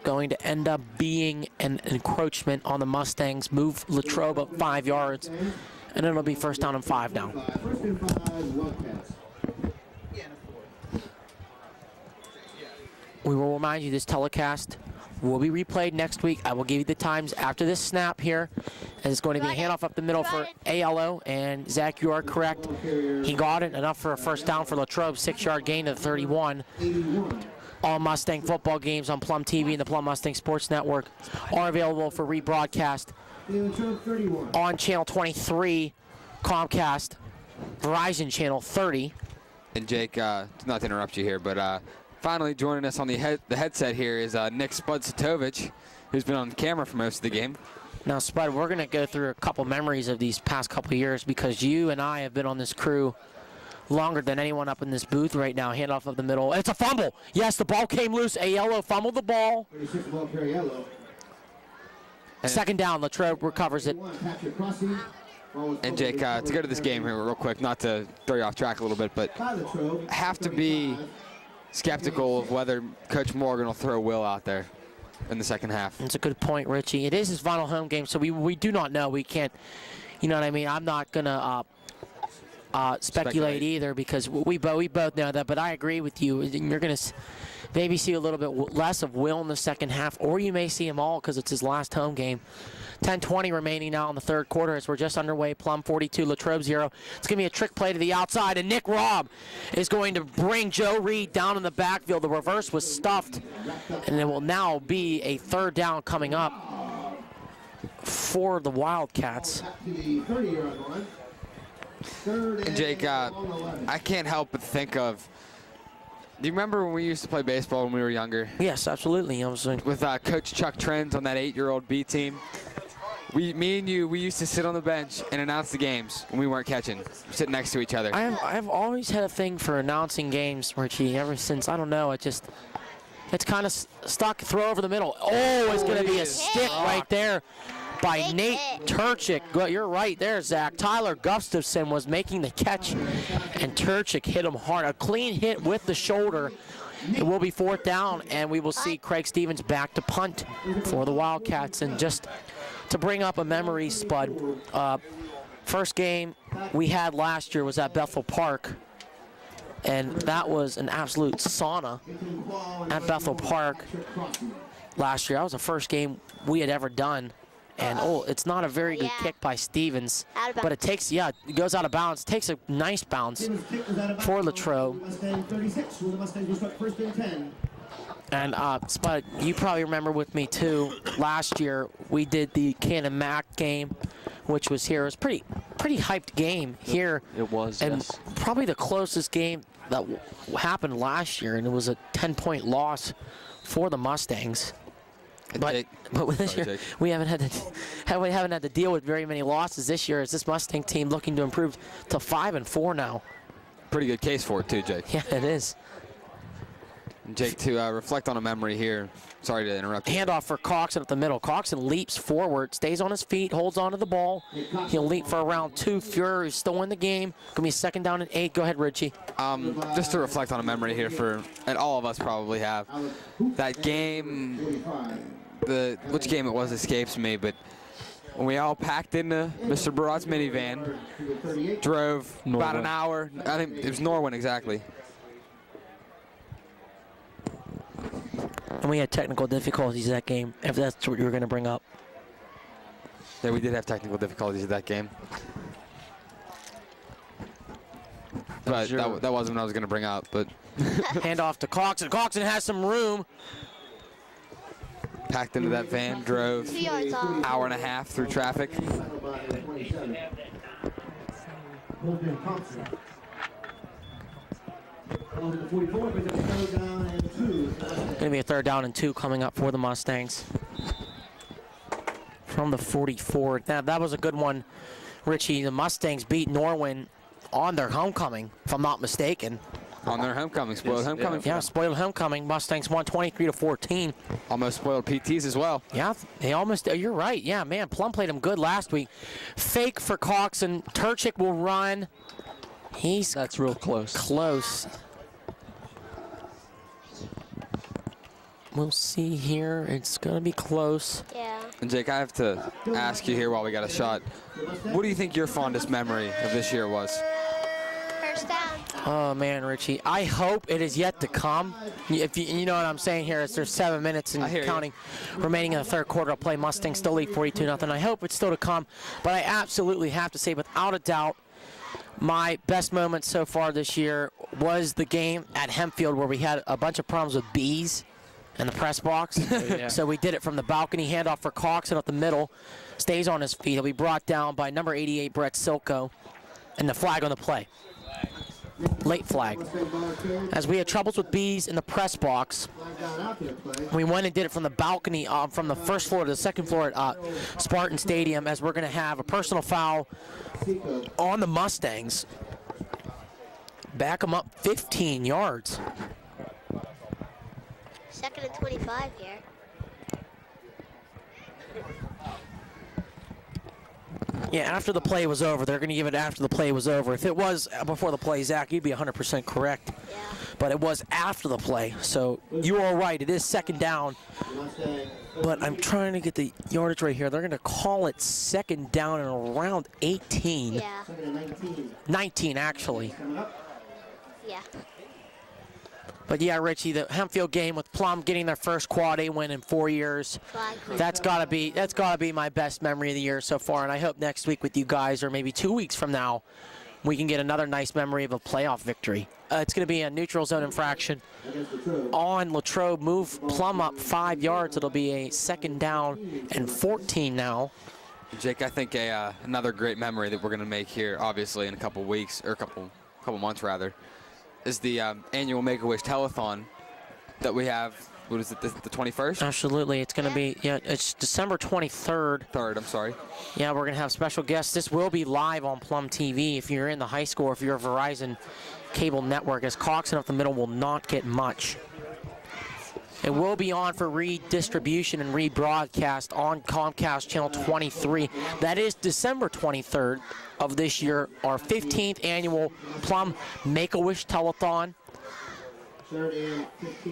Going to end up being an encroachment on the Mustangs. Move Latrobe up 5 yards, and it'll be first down and 5 now. We will remind you this telecast will be replayed next week. I will give you the times after this snap here. And it's going to be a handoff up the middle for ALO, and Zach, you are correct. He got it, enough for a first down for Latrobe, 6-yard gain to the 31. All Mustang football games on Plum TV and the Plum Mustang Sports Network are available for rebroadcast on Channel 23, Comcast, Verizon Channel 30. And Jake, not to interrupt you here, but finally joining us on the headset here is Nick Spud-Satovich, who's been on camera for most of the game. Now, Spud, we're going to go through a couple memories of these past couple of years because you and I have been on this crew longer than anyone up in this booth right now. Handoff of the middle. It's a fumble. Yes, the ball came loose. Aiello fumbled the ball. Second down. Latrobe recovers it. And Jake, to go to this game here real quick, not to throw you off track a little bit, but have to be skeptical of whether Coach Morgan will throw Will out there in the second half. That's a good point, Richie. It is his final home game, so we do not know. We can't, you know what I mean? I'm not going to speculate either because we both know that, but I agree with you. You're going to maybe see a little bit less of Will in the second half, or you may see him all because it's his last home game. 10:20 remaining now in the third quarter as we're just underway. Plum 42, Latrobe 0. It's going to be a trick play to the outside, and Nick Robb is going to bring Joe Reed down in the backfield. The reverse was stuffed, and it will now be a third down coming up for the Wildcats. And Jake, I can't help but think of, do you remember when we used to play baseball when we were younger? Yes, absolutely. With Coach Chuck Trends on that 8-year-old B team. Me and you, we used to sit on the bench and announce the games when we weren't catching, sitting next to each other. I've always had a thing for announcing games, Richie, ever since, I don't know, it's kind of stuck, throw over the middle. Oh, it's going to be a stick right there by Nate Turchik. Well, you're right there, Zach. Tyler Gustafson was making the catch, and Turchik hit him hard. A clean hit with the shoulder. It will be fourth down, and we will see Craig Stevens back to punt for the Wildcats. And just to bring up a memory, Spud, first game we had last year was at Bethel Park, and that was an absolute sauna at Bethel Park. last year. That was the first game we had ever done. And, it's not a very good kick by Stevens. Out of But it takes, it goes out of bounds. Takes a nice bounce for Latrobe. Mustang 36, where the Mustangs will start first and 10. And, Spud, you probably remember with me, too, last year we did the Cannon Mac game, which was here. It was pretty hyped game here. It was, and yes. probably the closest game that happened last year, and it was a 10-point loss for the Mustangs. But this year, we haven't had to deal with very many losses this year. As this Mustang team looking to improve to 5-4 now. Pretty good case for it too, Jake. Yeah, it is. And Jake, to reflect on a memory here. Sorry to interrupt you. Handoff for Coxon at the middle. Coxon leaps forward, stays on his feet, holds onto the ball. He'll leap for around 2. Fury is still in the game. Gonna be 2nd down and 8. Go ahead, Richie. Just to reflect on a memory here and all of us probably have. That game, which game it was escapes me, but when we all packed into Mr. Barat's minivan, drove about an hour. I think it was Norwin exactly. And we had technical difficulties that game, if that's what you were going to bring up. Yeah, we did have technical difficulties at that game. But that wasn't what I was going to bring up. But Handoff to Coxon. Coxon has some room. Packed into that van, drove 2 yards off. hour and a half through traffic. On the 44, brings up a 3rd down and 2. Going to be a 3rd down and 2 coming up for the Mustangs. From the 44. Now, that was a good one, Richie. The Mustangs beat Norwin on their homecoming, if I'm not mistaken. On their homecoming, spoiled homecoming. Yeah, spoiled homecoming. Mustangs won 23-14. Almost spoiled PTs as well. Yeah, they almost. You're right. Yeah, man, Plum played him good last week. Fake for Coxon. Turchik will run. That's real close. Close. We'll see here. It's going to be close. Yeah. And Jake, I have to ask you here while we got a shot. What do you think your fondest memory of this year was? First down. Oh, man, Richie. I hope it is yet to come. If you know what I'm saying here, is there's 7 minutes and counting remaining in the 3rd quarter. I'll play Mustangs still lead 42-0. I hope it's still to come. But I absolutely have to say, without a doubt, my best moment so far this year was the game at Hempfield where we had a bunch of problems with bees in the press box. So we did it from the balcony. Handoff for Coxon up the middle. Stays on his feet. He'll be brought down by number 88, Brett Silko. And the flag on the play. Late flag. As we had troubles with bees in the press box, we went and did it from the balcony, from the 1st floor to the 2nd floor at Spartan Stadium, as we're going to have a personal foul on the Mustangs. Back them up 15 yards. 2nd and 25 here. Yeah, after the play was over. They're going to give it after the play was over. If it was before the play, Zach, you'd be 100% correct. Yeah. But it was after the play. So you are right. It is 2nd down. But I'm trying to get the yardage right here. They're going to call it 2nd down and around 18. Yeah. 19, actually. Yeah. But yeah, Richie, the Hempfield game with Plum getting their first quad A win in 4 years. That's gotta be my best memory of the year so far. And I hope next week with you guys, or maybe 2 weeks from now, we can get another nice memory of a playoff victory. It's gonna be a neutral zone infraction on Latrobe. Move Plum up 5 yards. It'll be a 2nd down and 14 now. Jake, I think another great memory that we're gonna make here, obviously in a couple weeks, or a couple months rather, is the annual Make-A-Wish telethon that we have. What is it, the 21st? Absolutely. It's going to be, it's December 23rd. 3rd, I'm sorry. Yeah, we're going to have special guests. This will be live on Plum TV if you're in the high school, or if you're a Verizon cable network, as Coxon up the middle will not get much. It will be on for redistribution and rebroadcast on Comcast Channel 23. That is December 23rd of this year, our 15th annual Plum Make-A-Wish Telethon.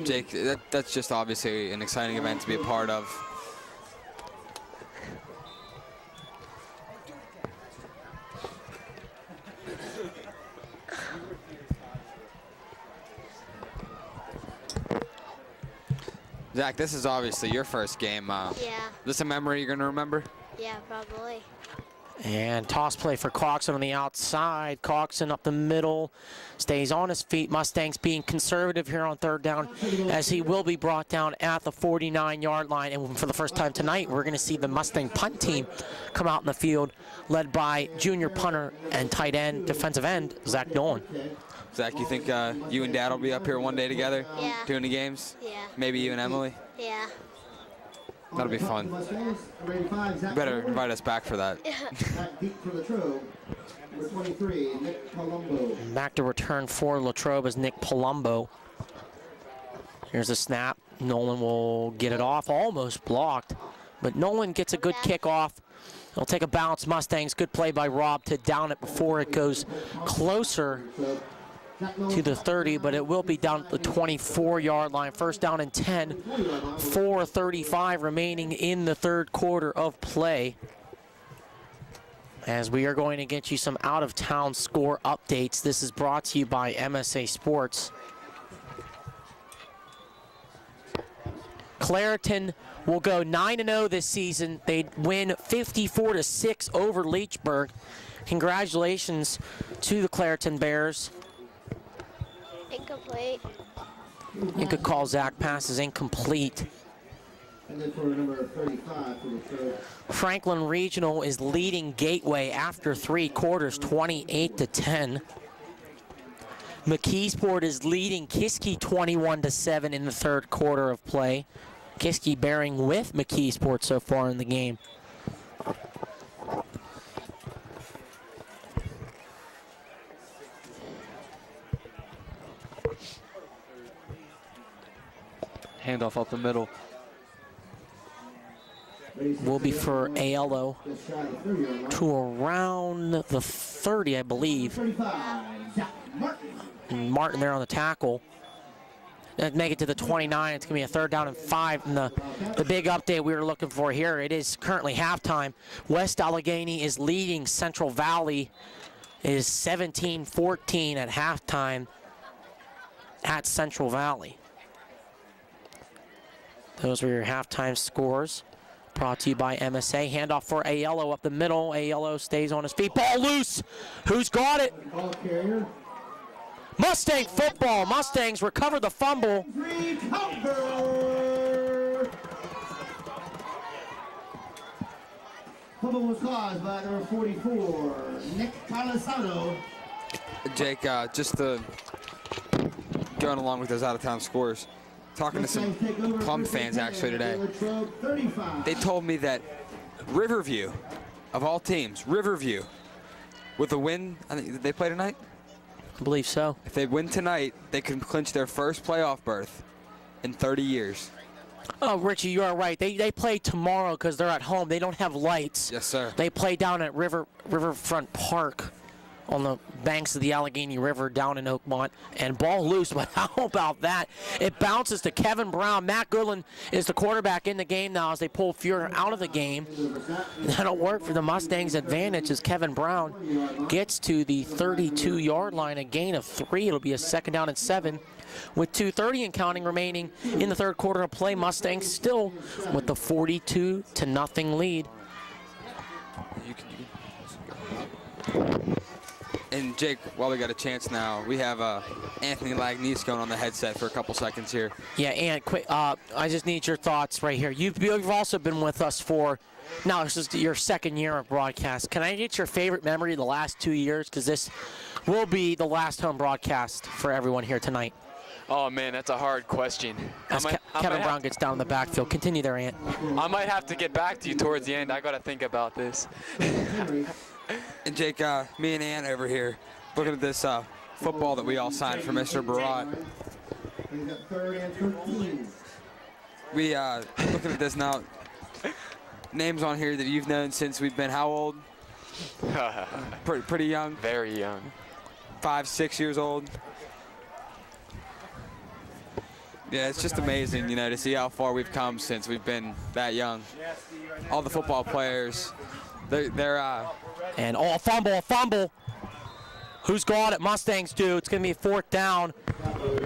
Jake, that's just obviously an exciting event to be a part of. Zach, this is obviously your first game. Yeah. This a memory you're going to remember? Yeah, probably. And toss play for Coxon on the outside. Coxon up the middle, stays on his feet. Mustangs being conservative here on third down, as he will be brought down at the 49-yard line. And for the first time tonight, we're going to see the Mustang punt team come out in the field, led by junior punter and tight end, defensive end, Zach Nolan. Zach, you think you and Dad will be up here one day together? Yeah. Doing the games? Yeah. Maybe you and Emily? Yeah. That'll be fun. You better invite us back for that. Deep for Latrobe. Number 23, Nick Palumbo. Back to return for Latrobe is Nick Palumbo. Here's a snap. Nolan will get it off, almost blocked, but Nolan gets a good kickoff. He'll take a bounce. Mustangs, good play by Rob to down it before it goes closer to the 30, but it will be down at the 24-yard line. First down and 10, 4:35 remaining in the third quarter of play. As we are going to get you some out-of-town score updates. This is brought to you by MSA Sports. Clareton will go 9-0 this season. They win 54-6 over Leechburg. Congratulations to the Clareton Bears. Incomplete. You could call Zach passes incomplete. And then for number 35 for Latrobe. Franklin Regional is leading Gateway after 3 quarters, 28-10. McKeesport is leading Kiski 21-7 in the third quarter of play. Kiski bearing with McKeesport so far in the game. Handoff up the middle. Will be for Aiello to around the 30, I believe. And Martin there on the tackle. And make it to the 29. It's going to be a third down and 5. And the big update we were looking for here, it is currently halftime. West Allegheny is leading Central Valley. It is 17-14 at halftime at Central Valley. Those were your halftime scores. Brought to you by MSA. Handoff for Aiello up the middle. Aiello stays on his feet. Ball loose. Who's got it? Mustang football. Mustangs recover the fumble. Fumble was caused by number 44, Nick Calisano. Jake, just going along with those out-of-town scores, talking to some Plum fans actually today. They told me that Riverview, of all teams, Riverview, with a win, I think, did they play tonight? I believe so. If they win tonight, they can clinch their first playoff berth in 30 years. Oh, Richie, you are right. They play tomorrow because they're at home. They don't have lights. Yes, sir. They play down at Riverfront Park on the banks of the Allegheny River down in Oakmont, and ball loose. But how about that? It bounces to Kevin Brown. Matt Goodland is the quarterback in the game now as they pull Fuhrer out of the game. That'll work for the Mustangs' advantage as Kevin Brown gets to the 32-yard line, a gain of 3. It'll be a second down and 7. With 2:30 and counting remaining in the third quarter of play, Mustangs still with the 42-0 lead. And Jake, while we got a chance now, we have Anthony Lagnese going on the headset for a couple seconds here. Yeah, and quick, I just need your thoughts right here. You've also been with us for, now this is your second year of broadcast. Can I get your favorite memory of the last 2 years? Because this will be the last home broadcast for everyone here tonight. Oh, man, that's a hard question. As Kevin Brown gets down in the backfield. Continue there, Ant. I might have to get back to you towards the end. I got to think about this. And Jake, me and Ant over here, looking at this football that we all signed for Mr. Barat. We looking at this now. Names on here that you've known since we've been how old? Pretty young. Very young. 5, 6 years old. Yeah, it's just amazing, you know, to see how far we've come since we've been that young. All the football players, they're and a fumble. Who's got it? Mustangs do. It's going to be a fourth down.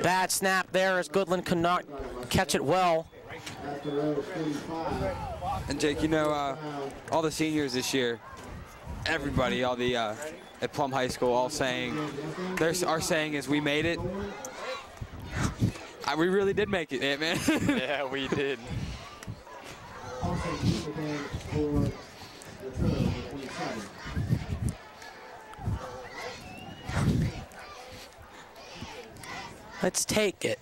Bad snap there as Goodland cannot catch it well. And Jake, you know, all the seniors this year, everybody, all the at Plum High School, all saying, our saying is, we made it. We really did make it, man. Yeah, we did. Let's take it.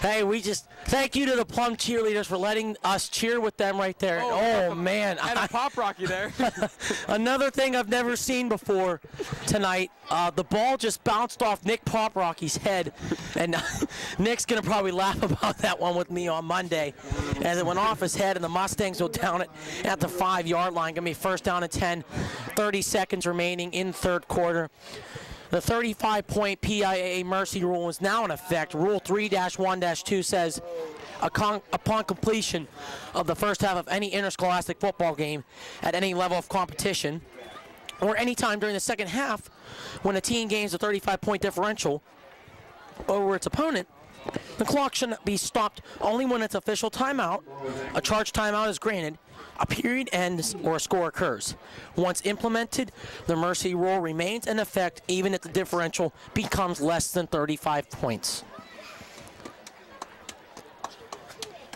Hey, we just thank you to the Plum cheerleaders for letting us cheer with them right there. Oh man, I had a pop rocky there. Another thing I've never seen before tonight. The ball just bounced off Nick Pop Rocky's head, and Nick's gonna probably laugh about that one with me on Monday, as it went off his head, and the Mustangs will down it at the 5-yard line. Gonna be first down and 10. 30 seconds remaining in third quarter. The 35-point PIAA mercy rule is now in effect. Rule 3-1-2 says, upon completion of the first half of any interscholastic football game at any level of competition, or any time during the second half when a team gains a 35-point differential over its opponent, the clock should be stopped only when its official timeout, a charged timeout, is granted, a period ends, or a score occurs. Once implemented, the mercy rule remains in effect even if the differential becomes less than 35 points.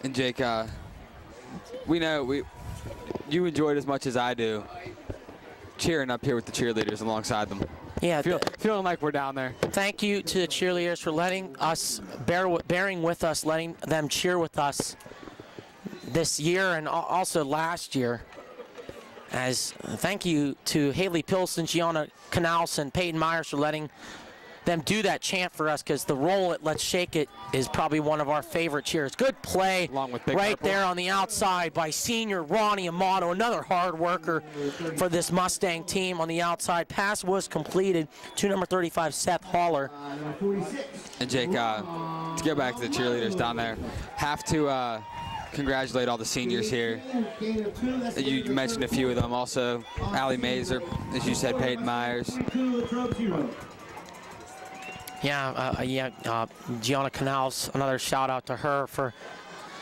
And Jake, we know you enjoyed as much as I do cheering up here with the cheerleaders alongside them. Yeah, feeling like we're down there. Thank you to the cheerleaders for letting us, bearing with us, letting them cheer with us this year and also last year. As thank you to Haley Pilson, Gianna Canals, and Peyton Myers for letting them do that chant for us, because the roll at Let's Shake It is probably one of our favorite cheers. Good play along with Big right Purple there on the outside by senior Ronnie Amato, another hard worker for this Mustang team on the outside. Pass was completed to number 35, Seth Haller. And Jake, to go back to the cheerleaders down there, have to congratulate all the seniors here. You mentioned a few of them. Also, Allie Mazer, as you said, Peyton Myers. Gianna Canals, another shout out to her for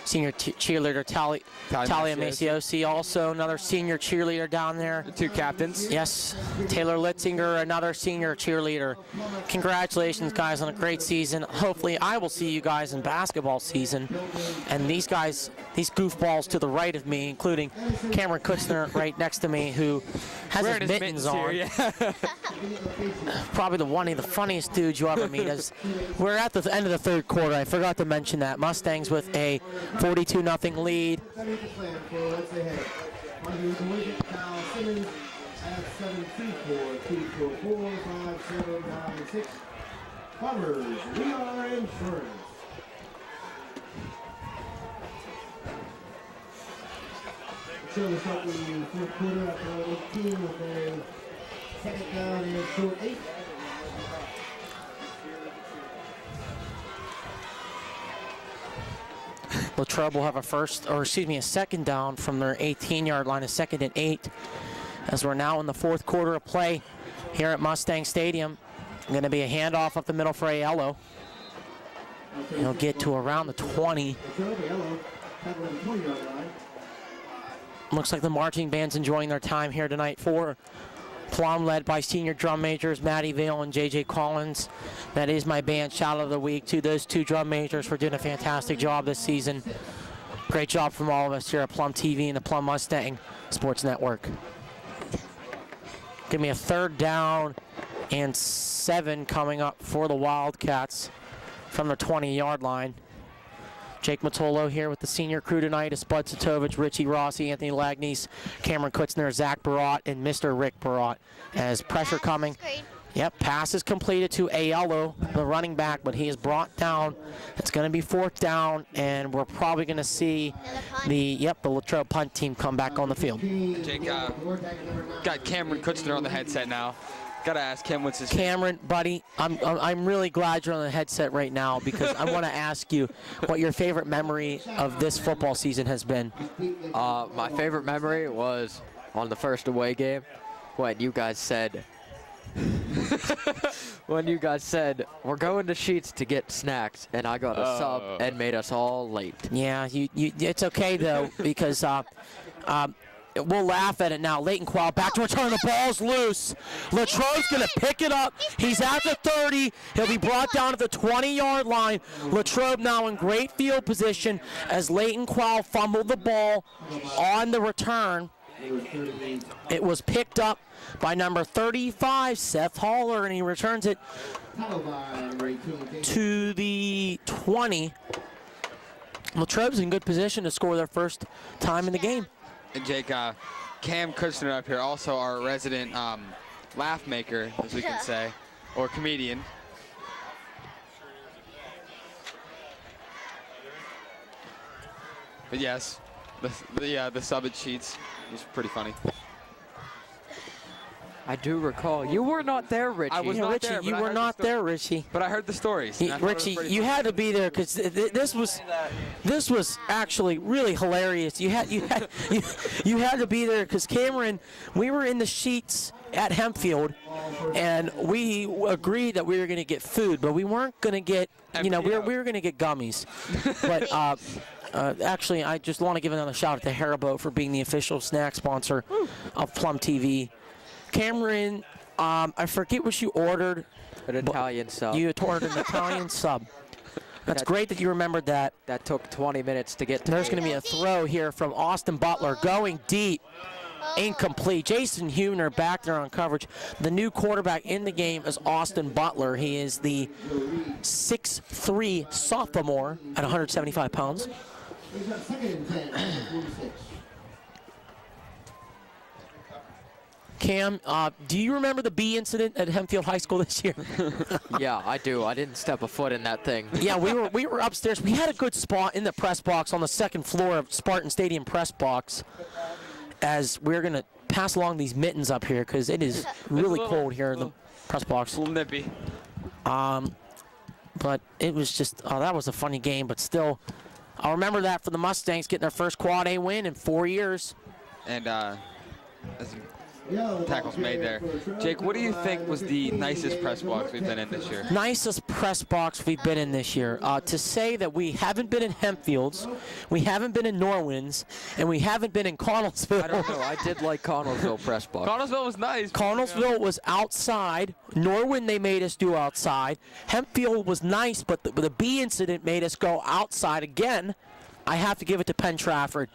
senior cheerleader Talia Maciosi, also another senior cheerleader down there. The two captains. Yes, Taylor Litzinger, another senior cheerleader. Congratulations, guys, on a great season. Hopefully, I will see you guys in basketball season. And these guys, these goofballs to the right of me, including Cameron Kutzner right next to me, who has his mittens on. Here, yeah. Probably one of the funniest dudes you ever meet. As we're at the end of the third quarter, I forgot to mention that Mustangs with a 42-0 lead. We are insurance. Show us up in the fourth quarter after 18 with a second down and short 8. Latrobe will have a second down from their 18-yard line, a second and 8, as we're now in the fourth quarter of play here at Mustang Stadium. Going to be a handoff up the middle for Aiello. He'll get to around the 20. Looks like the marching band's enjoying their time here tonight for Plum, led by senior drum majors Maddie Vale and JJ Collins. That is my band shout out of the week to those two drum majors for doing a fantastic job this season. Great job from all of us here at Plum TV and the Plum Mustang Sports Network. Give me a third down and 7 coming up for the Wildcats from the 20-yard line. Jake Matolo here with the senior crew tonight. It's Bud Satovich, Richie Rossi, Anthony Lagnies, Cameron Kutzner, Zach Barat, and Mr. Rick Barat. As pressure coming. Yep, pass is completed to Aiello, the running back, but he is brought down. It's going to be fourth down, and we're probably going to see the Latrobe punt team come back on the field. Jake, got Cameron Kutzner on the headset now. Gotta ask him what's his Cameron, buddy, I'm really glad you're on the headset right now, because I want to ask you what your favorite memory of this football season has been. My favorite memory was on the first away game when you guys said when you guys said, we're going to Sheets to get snacks, and I got a sub and made us all late. Yeah, it's okay, though, because we'll laugh at it now. Leighton Qual back to return. The ball's loose. Latrobe's going to pick it up. He's at the 30. He'll be brought down at the 20-yard line. Latrobe now in great field position as Leighton Qual fumbled the ball on the return. It was picked up by number 35, Seth Haller, and he returns it to the 20. Latrobe's in good position to score their first time in the game. And Jake, Cam Kushner up here, also our resident laugh maker, as we can say, or comedian. But yes, the sub at Sheets was pretty funny. I do recall. You were not there, Richie. I was not Richie, there, you were not there, Richie. But I heard the stories. and I thought it was Richie, pretty you funny. had to be there because this was actually really hilarious. You had to be there because Cameron, we were in the Sheets at Hempfield, and we agreed that we were going to get food, but we weren't going to get, we were going to get gummies. But actually, I just want to give another shout out to Haribo for being the official snack sponsor of Plum TV. Cameron, I forget what you ordered. An Italian sub. You ordered an Italian sub. That's great that you remembered that. That took 20 minutes to get to. There's going to be a throw here from Austin Butler going deep. Incomplete. Jason Huebner back there on coverage. The new quarterback in the game is Austin Butler. He is the 6'3" sophomore at 175 pounds. Cam, do you remember the bee incident at Hempfield High School this year? Yeah, I do. I didn't step a foot in that thing. Yeah, we were upstairs. We had a good spot in the press box on the second floor of Spartan Stadium press box as we're going to pass along these mittens up here because it is really cold here in the press box. A little nippy. But it was just, that was a funny game, but still, I'll remember that for the Mustangs getting their first Quad A win in 4 years. And as tackles made there. Jake, what do you think was the nicest press box we've been in this year? Nicest press box we've been in this year. To say that we haven't been in Hempfield's, we haven't been in Norwin's, and we haven't been in Connellsville. I don't know. I did like Connellsville press box. Connellsville was nice. Connellsville was outside. Norwin they made us do outside. Hempfield was nice, but the bee incident made us go outside again. I have to give it to Penn Trafford.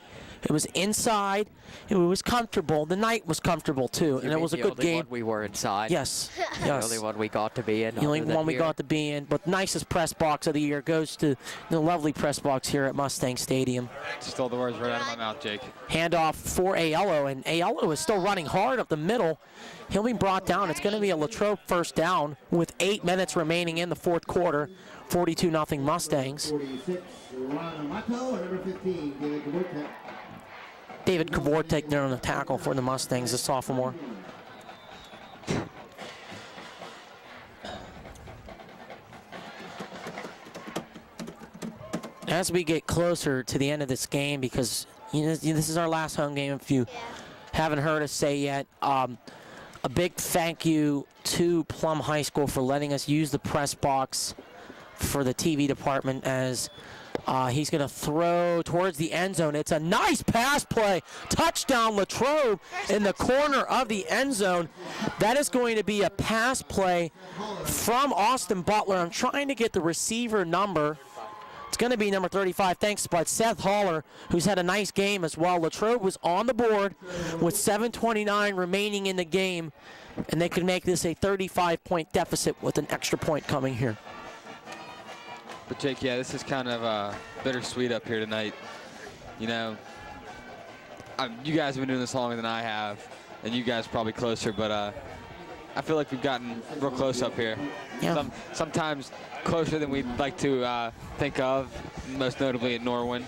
It was inside. It was comfortable. The night was comfortable, too, and it was a good game. We were inside. Yes. The only one we got to be in. The only one we got to be in. But nicest press box of the year goes to the lovely press box here at Mustang Stadium. Stole the words right out of my mouth, Jake. Handoff for Aiello, and Aiello is still running hard up the middle. He'll be brought down. It's going to be a Latrobe first down with 8 minutes remaining in the fourth quarter. 42-0 Mustangs. 46, number 15, David Kavortek there on the tackle for the Mustangs, the sophomore. As we get closer to the end of this game, because this is our last home game, if you haven't heard us say yet, a big thank you to Plum High School for letting us use the press box for the TV department as he's going to throw towards the end zone. It's a nice pass play. Touchdown Latrobe in the corner of the end zone. That is going to be a pass play from Austin Butler. I'm trying to get the receiver number. It's going to be number 35. Thanks, but Seth Haller, who's had a nice game as well. Latrobe was on the board with 7:29 remaining in the game, and they could make this a 35-point deficit with an extra point coming here. But Jake, yeah, this is kind of bittersweet up here tonight. You know, you guys have been doing this longer than I have, and you guys probably closer, but I feel like we've gotten real close up here. Yeah. Sometimes closer than we'd like to think of, most notably at Norwin,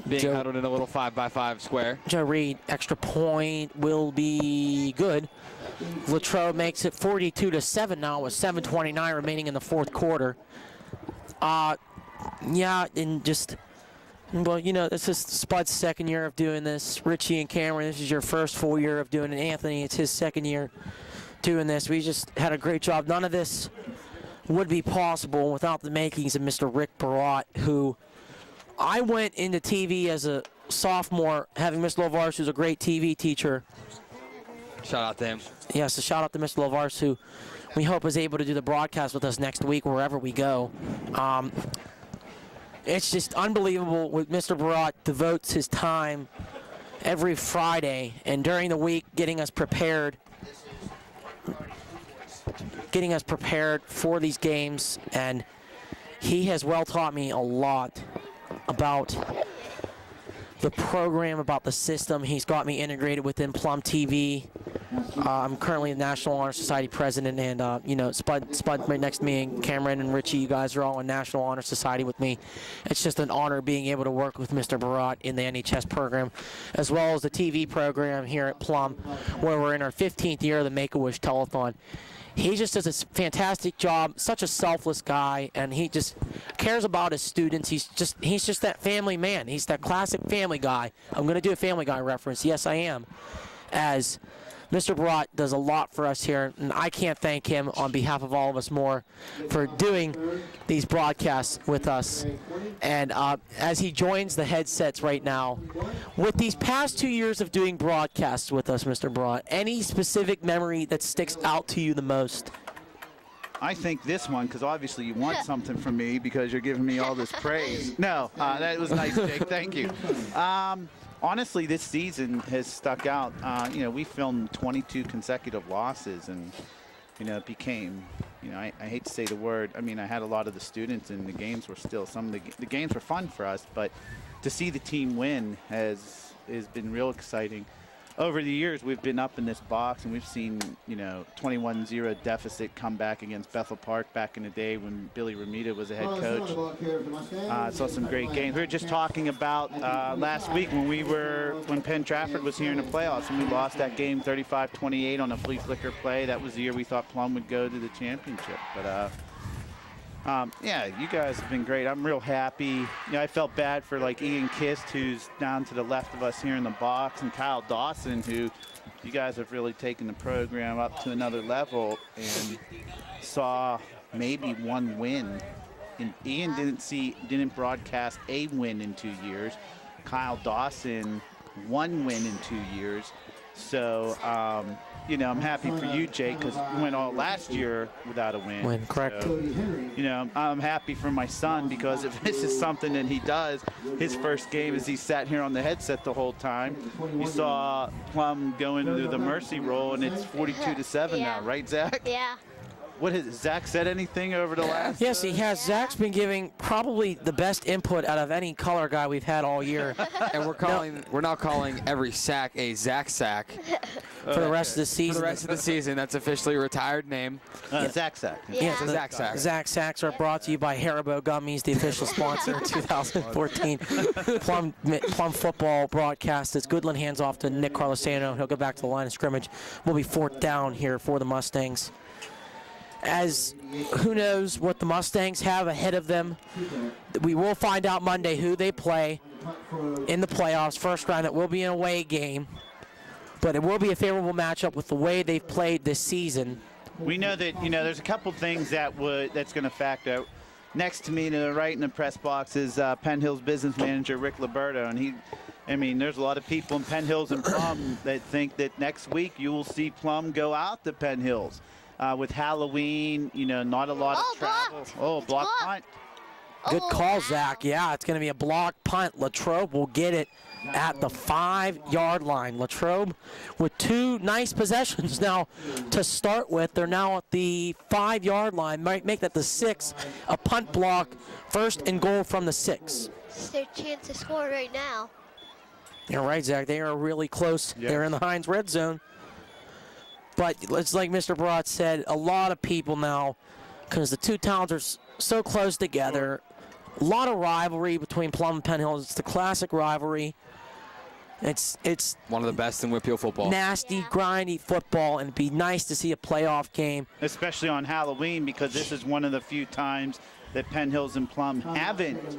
being huddled in a little 5x5 square. Joe Reed, extra point will be good. Latrobe makes it 42-7 now with 7:29 remaining in the fourth quarter. Yeah, and just, well, you know, this is Spud's second year of doing this. Richie and Cameron, this is your first full year of doing it. Anthony, it's his second year doing this. We just had a great job. None of this would be possible without the makings of Mr. Rick Barat, who I went into TV as a sophomore, having Mr. LaVarge, who's a great TV teacher. Shout out to him. Yes, a shout out to Mr. LaVarge, who we hope is able to do the broadcast with us next week wherever we go. It's just unbelievable what Mr. Barat devotes his time every Friday and during the week getting us prepared for these games. And he has well taught me a lot about the program, about the system. He's got me integrated within Plum TV. I'm currently the National Honor Society president, and Spud right next to me, and Cameron and Richie, you guys are all in National Honor Society with me. It's just an honor being able to work with Mr. Barat in the NHS program, as well as the TV program here at Plum, where we're in our 15th year of the Make-A-Wish Telethon. He just does a fantastic job, such a selfless guy, and he just cares about his students. He's just that family man. He's that classic family guy. I'm going to do a Family Guy reference. Yes, I am. As Mr. Barat does a lot for us here, and I can't thank him on behalf of all of us more for doing these broadcasts with us. And as he joins the headsets right now, with these past 2 years of doing broadcasts with us, Mr. Barat, any specific memory that sticks out to you the most? I think this one, because obviously you want something from me because you're giving me all this praise. No, that was nice, Jake. Thank you. Honestly, this season has stuck out. We filmed 22 consecutive losses, and, it became, I hate to say the word. I mean, I had a lot of the students, and the games were still, some of the games were fun for us, but to see the team win has been real exciting. Over the years, we've been up in this box, and we've seen, 21-0 deficit come back against Bethel Park back in the day when Billy Ramita was a head coach. Saw some great games. We were just talking about last week when Penn Trafford was here in the playoffs, and we lost that game 35-28 on a flea flicker play. That was the year we thought Plum would go to the championship. But you guys have been great. I'm real happy. I felt bad for Ian Kist, who's down to the left of us here in the box, and Kyle Dawson, who you guys have really taken the program up to another level and saw maybe one win. And Ian didn't broadcast a win in 2 years. Kyle Dawson, one win in 2 years. So, I'm happy for you, Jake, because we went all last year without a win. Correct. So, I'm happy for my son, because if this is something that he does, his first game is he sat here on the headset the whole time. You saw Plum go into the mercy roll, and it's 42-7 now, right, Zach? Yeah. What has Zach said anything over the last? Yes, he has. Zach's been giving probably the best input out of any color guy we've had all year. And we're now calling every sack a Zach sack for the rest of the season. For the rest of the season, that's officially a retired name. Zach Sack. Yeah, so Zach Sack. Zach Sacks are brought to you by Haribo Gummies, the official sponsor of 2014 Plum football broadcast. As Goodland hands off to Nick Carlosano, he'll go back to the line of scrimmage. We'll be 4th down here for the Mustangs. As who knows what the Mustangs have ahead of them. We will find out Monday who they play in the playoffs. First round, it will be an away game, but it will be a favorable matchup with the way they've played this season. We know that, there's a couple things that's going to factor. Next to me to the right in the press box is Penn Hills business manager Rick Liberto, and there's a lot of people in Penn Hills and Plum that think that next week you will see Plum go out to Penn Hills. With Halloween, not a lot of travel. Blocked. Block punt. Good call, Zach. Yeah, it's going to be a block punt. Latrobe will get it at the 5-yard line. Latrobe with 2 nice possessions now to start with. They're now at the 5-yard line. Might make that the 6. A punt block, 1st and goal from the 6. It's their chance to score right now. You're right, Zach. They are really close. Yeah. They're in the Heinz red zone. But it's like Mr. Barat said, a lot of people now, because the two towns are so close together, a lot of rivalry between Plum and Penn Hills. It's the classic rivalry. It's one of the best in Whitfield football. Nasty, grindy football, and it'd be nice to see a playoff game. Especially on Halloween, because this is one of the few times that Penn Hills and Plum haven't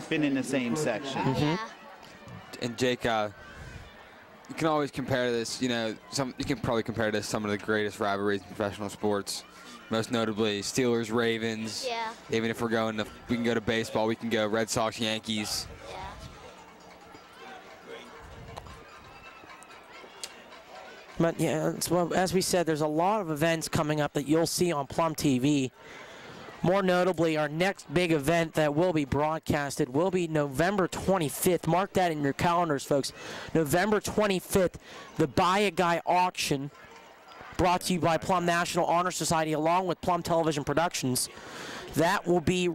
been in the same section. Mm-hmm. And Jake, you can always compare this, you can probably compare this to some of the greatest rivalries in professional sports. Most notably, Steelers, Ravens. Yeah. Even if we can go to baseball, we can go Red Sox, Yankees. Yeah. But yeah, well, as we said, there's a lot of events coming up that you'll see on Plum TV. More notably, our next big event that will be broadcasted will be November 25th. Mark that in your calendars, folks. November 25th, the Buy a Guy auction, brought to you by Plum National Honor Society along with Plum Television Productions. That will be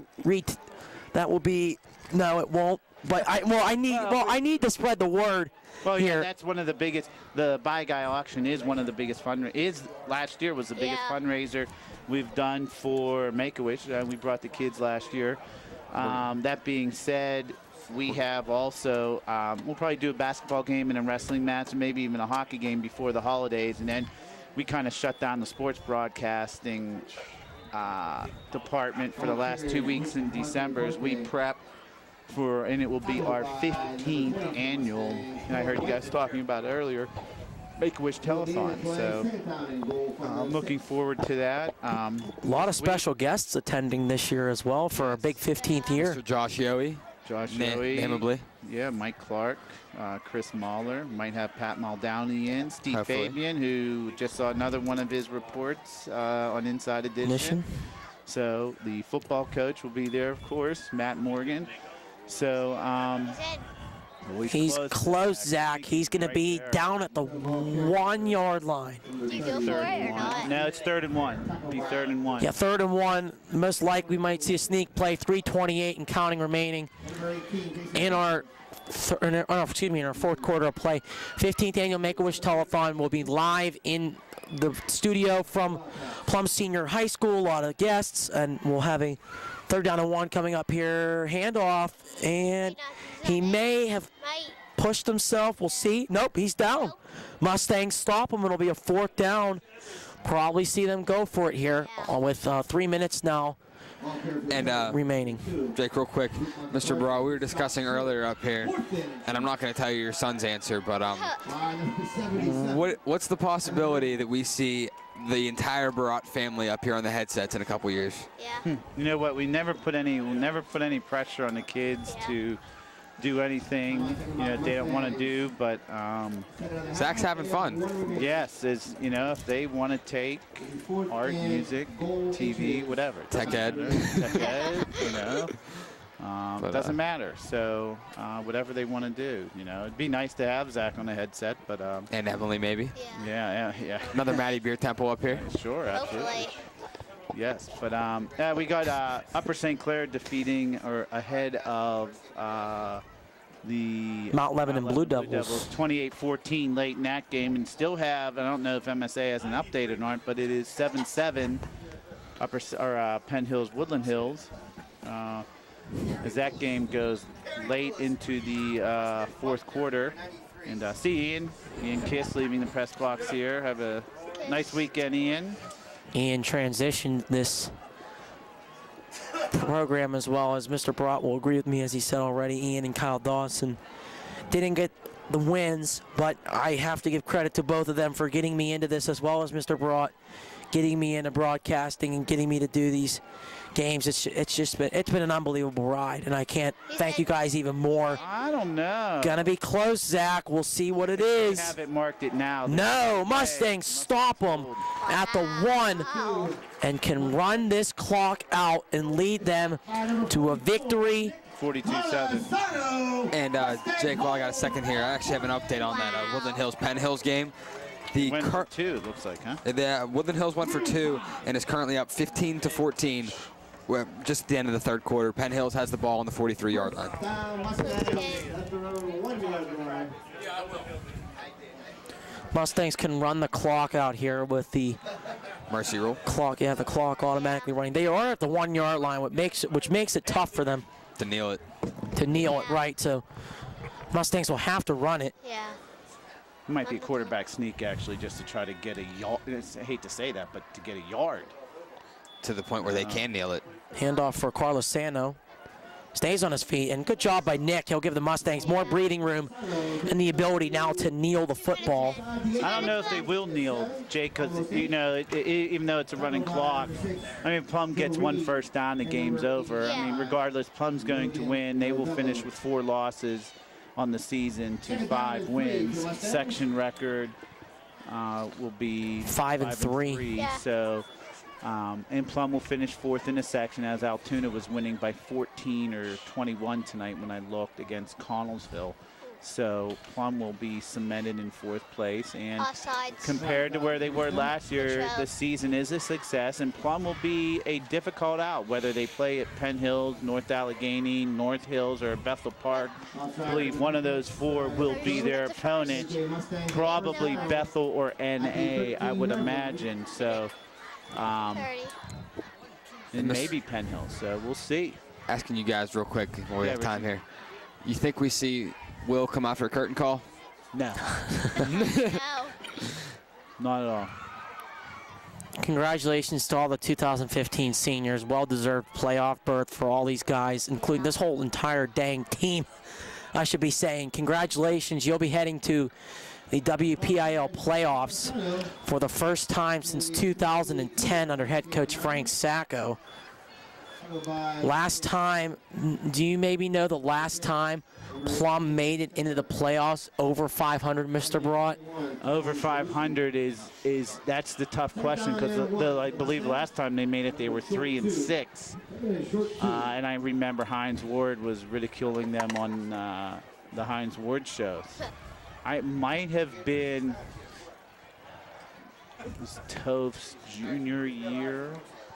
no, it won't. But I need to spread the word. Well, here. yeah, that's one of the biggest. The Buy Guy auction is one of the biggest last year was the biggest fundraiser we've done for Make-A-Wish. We brought the kids last year. That being said, we have also, we'll probably do a basketball game and a wrestling match and maybe even a hockey game before the holidays. And then we kind of shut down the sports broadcasting department for the last 2 weeks in December as we prep for, and it will be our 15th annual, and I heard you guys talking about it earlier, Make-A-Wish Telethon. So I'm looking forward to that. A lot of special guests attending this year as well for our big 15th year. Mr. Josh Yohe. Namably. Yeah, Mike Clark, Chris Mahler. Might have Pat Muldowney in. Steve Hopefully. Fabian, who just saw another one of his reports on Inside Edition. So the football coach will be there, of course, Matt Morgan. So he's close, Zach. He's going to be down at the 1 yard line. Do you go for it or not? No, it's 3rd and 1. It'll be 3rd and 1. Yeah, 3rd and 1. Most likely we might see a sneak play. 3:28 and counting remaining in our fourth quarter of play. 15th annual Make-A-Wish Telethon will be live in the studio from Plum Senior High School. A lot of guests, and we'll have a 3rd down and 1 coming up here. Handoff, and he may have pushed himself. We'll see. Nope, he's down. Mustangs stop him. It'll be a 4th down. Probably see them go for it here with 3 minutes now and remaining. Jake, real quick, Mr. Bra, we were discussing earlier up here, and I'm not going to tell you your son's answer, but what's the possibility that we see the entire Barat family up here on the headsets in a couple years? Yeah. You know what? We'll never put any pressure on the kids to do anything they don't want to do, but Zach's having fun. Yes, if they want to take art, music, TV, whatever, tech ed, doesn't matter. So whatever they want to do, it'd be nice to have Zach on a headset, but and Emily maybe. Yeah. Another Maddie Beer Temple up here. Sure, absolutely. Yes, but we got Upper St. Clair defeating or ahead of the Mount Lebanon Blue Devils 28-14 late in that game, and still have, I don't know if MSA has an update or not, but it is 7-7 Penn Hills Woodland Hills as that game goes late into the 4th quarter. And see Ian Kiss leaving the press box here. Have a nice weekend, Ian. Ian transitioned this program as well, as Mr. Barat will agree with me, as he said already. Ian and Kyle Dawson didn't get the wins, but I have to give credit to both of them for getting me into this, as well as Mr. Barat getting me into broadcasting and getting me to do these games. It's been an unbelievable ride, and I can't thank you guys even more. I don't know. Gonna be close, Zach. We'll see what it is. I have it marked it now. No, Mustangs stop them at the 1 and can run this clock out and lead them to a victory. 42-7. And Jake, while I got a second here, I actually have an update on that Woodland Hills Penn Hills game. Went for 2, it looks like, huh? The Woodland Hills went for 2 and is currently up 15-14. Just at the end of the 3rd quarter. Penn Hills has the ball on the 43-yard line. Mustangs can run the clock out here with the mercy rule. The clock automatically running. They are at the 1 yard line, which makes it tough for them to kneel it. Right. So Mustangs will have to run it. Yeah. It might be a quarterback sneak, actually, just to try to get a yard. I hate to say that, but to get a yard. To the point where they can kneel it. Handoff for Carlos Sano. stays on his feet. And good job by Nick. He'll give the Mustangs more breathing room and the ability now to kneel the football. I don't know if they will kneel, Jake, because, you know, even though it's a running clock, I mean, Plum gets one first down, the game's over. I mean, regardless, Plum's going to win. They will finish with 4 losses on the season to 5 wins. Section record will be 5-3. Yeah. So, and Plum will finish 4th in the section, as Altoona was winning by 14 or 21 tonight when I looked against Connellsville. So Plum will be cemented in 4th place, and Offsides. compared to where they were last year, the season is a success, and Plum will be a difficult out, whether they play at Penn Hills, North Allegheny, North Hills, or Bethel Park. I believe one of those 4 will be their opponent, probably Bethel or NA, I would imagine. So, 30. and maybe Penn Hills, so we'll see. Asking you guys real quick while we Yeah, have time Richie. here. You think we see Will come out for a curtain call? No, No. not at all. Congratulations to all the 2015 seniors. Well-deserved playoff berth for all these guys, including this whole entire dang team. I should be saying congratulations. You'll be heading to the WPIL playoffs for the first time since 2010 under head coach Frank Sacco. Last time, do you maybe know the last time Plum made it into the playoffs over 500, Mr. Broad? Over 500 is that's the tough question, because I believe last time they made it, they were 3-6, and I remember Hines Ward was ridiculing them on the Hines Ward show. I might have been Toph's junior year.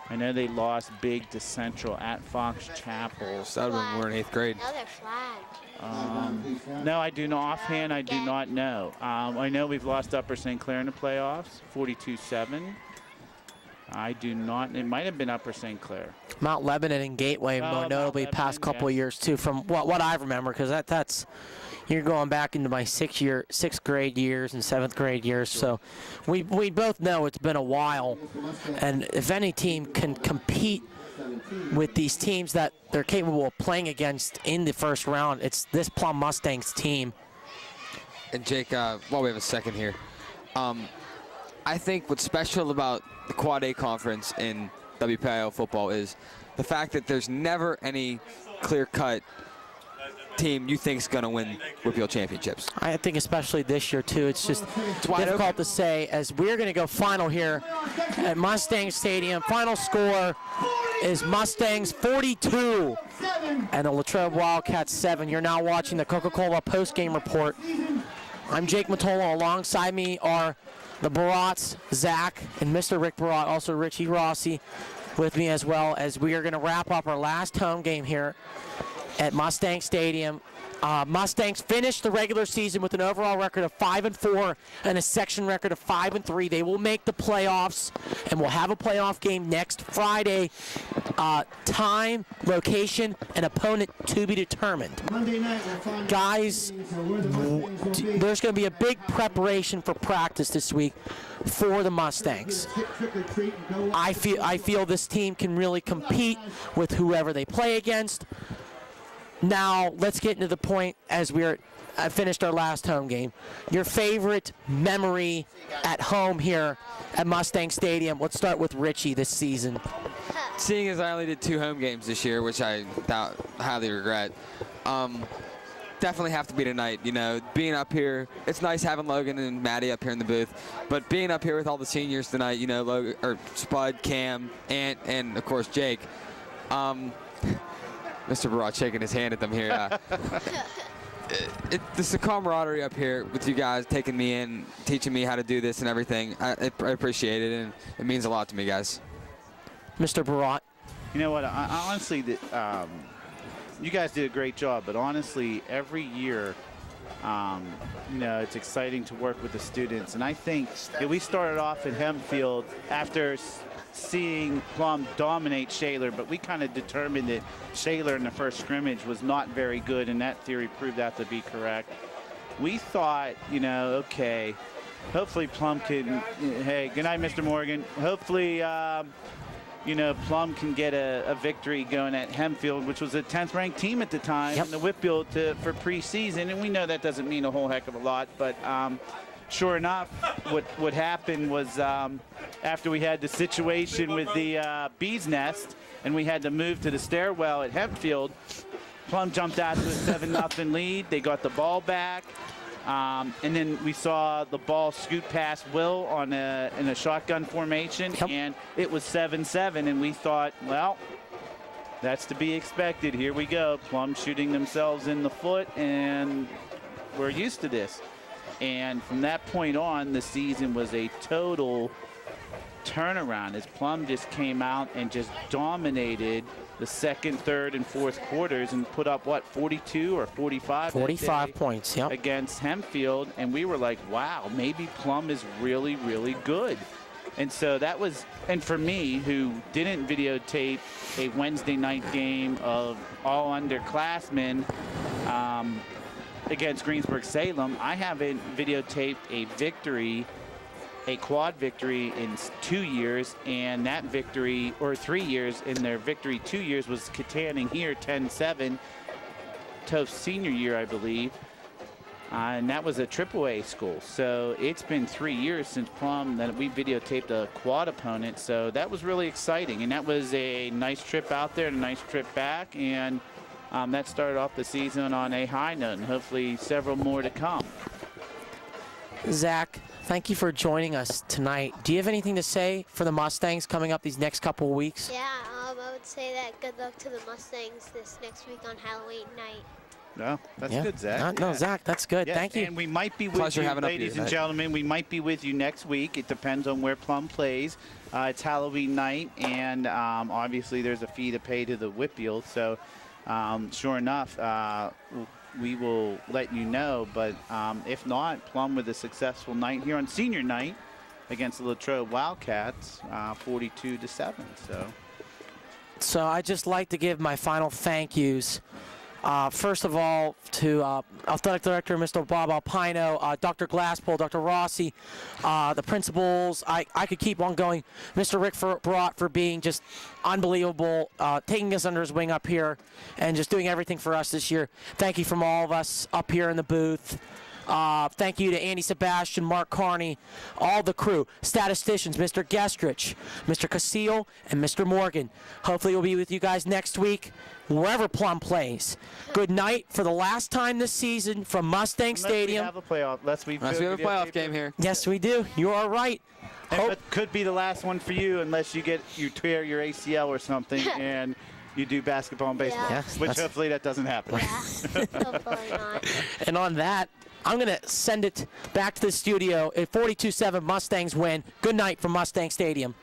I know they lost big to Central at Fox Chapel. So that would have been more in 8th grade. Now they're flagged. No, I do not. Offhand, I do not know. I know we've lost Upper St. Clair in the playoffs, 42-7. I do not. It might have been Upper St. Clair. Mount Lebanon and Gateway, more Mount notably, Lebanon, past couple of yes. years too, from what I remember, because that's you're going back into my sixth grade years and 7th grade years. So we both know it's been a while, and if any team can compete with these teams that they're capable of playing against in the first round, it's this Plum Mustangs team. And Jake, while we have a second here, I think what's special about the Quad A conference in WPIL football is the fact that there's never any clear-cut team you think is going to win WPIL championships. I think especially this year too, it's just wide difficult open. to say, as we're going to go final here at Mustang Stadium. Final score is Mustangs 42 and the Latrobe Wildcats 7. You're now watching the Coca-Cola post-game report. I'm Jake Matola. Alongside me are the Barats, Zach, and Mr. Rick Barat, also Richie Rossi with me, as well, as we are going to wrap up our last home game here at Mustang Stadium. Mustangs finished the regular season with an overall record of 5-4 and a section record of 5-3. They will make the playoffs, and we'll have a playoff game next Friday. Time, location, and opponent to be determined. Guys, there's going to be a big preparation for practice this week for the Mustangs. I feel this team can really compete with whoever they play against. Now, let's get into the point as we're finished our last home game. Your favorite memory at home here at Mustang Stadium. Let's start with Richie this season. Seeing as I only did 2 home games this year, which I highly regret, definitely have to be tonight. You know, being up here, it's nice having Logan and Maddie up here in the booth, but being up here with all the seniors tonight, you know, Logan, or Spud, Cam, Ant, and of course Jake. Mr. Barat shaking his hand at them here. It's the camaraderie up here with you guys, taking me in, teaching me how to do this and everything. I appreciate it, and it means a lot to me, guys. Mr. Barat. You know what? I honestly, you guys did a great job, but honestly, every year, you know, it's exciting to work with the students. And I think we started off at Hempfield after seeing Plum dominate Shaler, but we kind of determined that Shaler in the first scrimmage was not very good, and that theory proved out to be correct. We thought, you know, okay, hopefully Plum can, hey, good night, Mr. Morgan. Hopefully Plum can get a victory going at Hempfield, which was a 10th ranked team at the time in the Whitfield for preseason. And we know that doesn't mean a whole heck of a lot, but sure enough, what happened was after we had the situation with the Bee's Nest and we had to move to the stairwell at Hempfield, Plum jumped out to a 7-0 lead. They got the ball back. And then we saw the ball scoot past Will in a shotgun formation, and it was 7-7. And we thought, well, that's to be expected. Here we go. Plum shooting themselves in the foot, and we're used to this. And from that point on, the season was a total turnaround as Plum just came out and just dominated the second, third, and fourth quarters and put up, 42 or 45? 45 points, against Hempfield. And we were like, wow, maybe Plum is really, really good. And so that was, and for me, who didn't videotape a Wednesday night game of all underclassmen against Greensburg-Salem, I haven't videotaped a victory, a quad victory in 2 years, and that victory, or 3 years, in their victory 2 years was Katanning here, 10-7, Toph's senior year, I believe, and that was a AAA school. So it's been 3 years since Plum that we videotaped a quad opponent, so that was really exciting, and that was a nice trip out there and a nice trip back, and that started off the season on a high note, and hopefully several more to come. Zach, thank you for joining us tonight. Do you have anything to say for the Mustangs coming up these next couple of weeks? Yeah, I would say that good luck to the Mustangs this next week on Halloween night. No, that's good, Zach. No, Zach, that's good. Yes, Thank you. And we might be with you, ladies and gentlemen. We might be with you next week. It depends on where Plum plays. It's Halloween night, and obviously there's a fee to pay to the Whitfield. So sure enough, we will let you know. But if not, Plum with a successful night here on senior night against the Latrobe Wildcats, 42-7. So I'd just like to give my final thank yous. First of all, to Athletic Director Mr. Bob Alpino, Dr. Glasspool, Dr. Rossi, the principals. I could keep on going. Mr. Rick Brought for being just unbelievable, taking us under his wing up here and just doing everything for us this year. Thank you from all of us up here in the booth. Thank you to Andy Sebastian, Mark Carney, all the crew, statisticians, Mr. Gestrich, Mr. Casile, and Mr. Morgan. Hopefully we'll be with you guys next week, wherever Plum plays. Good night for the last time this season from Mustang Stadium. We have a playoff. Unless we have a playoff game here. Yes, we do. You are right. It could be the last one for you unless you tear your ACL or something and you do basketball and baseball, which hopefully that doesn't happen. Yeah, hopefully not. And on that, I'm going to send it back to the studio. At 42-7, Mustangs win. Good night from Mustang Stadium.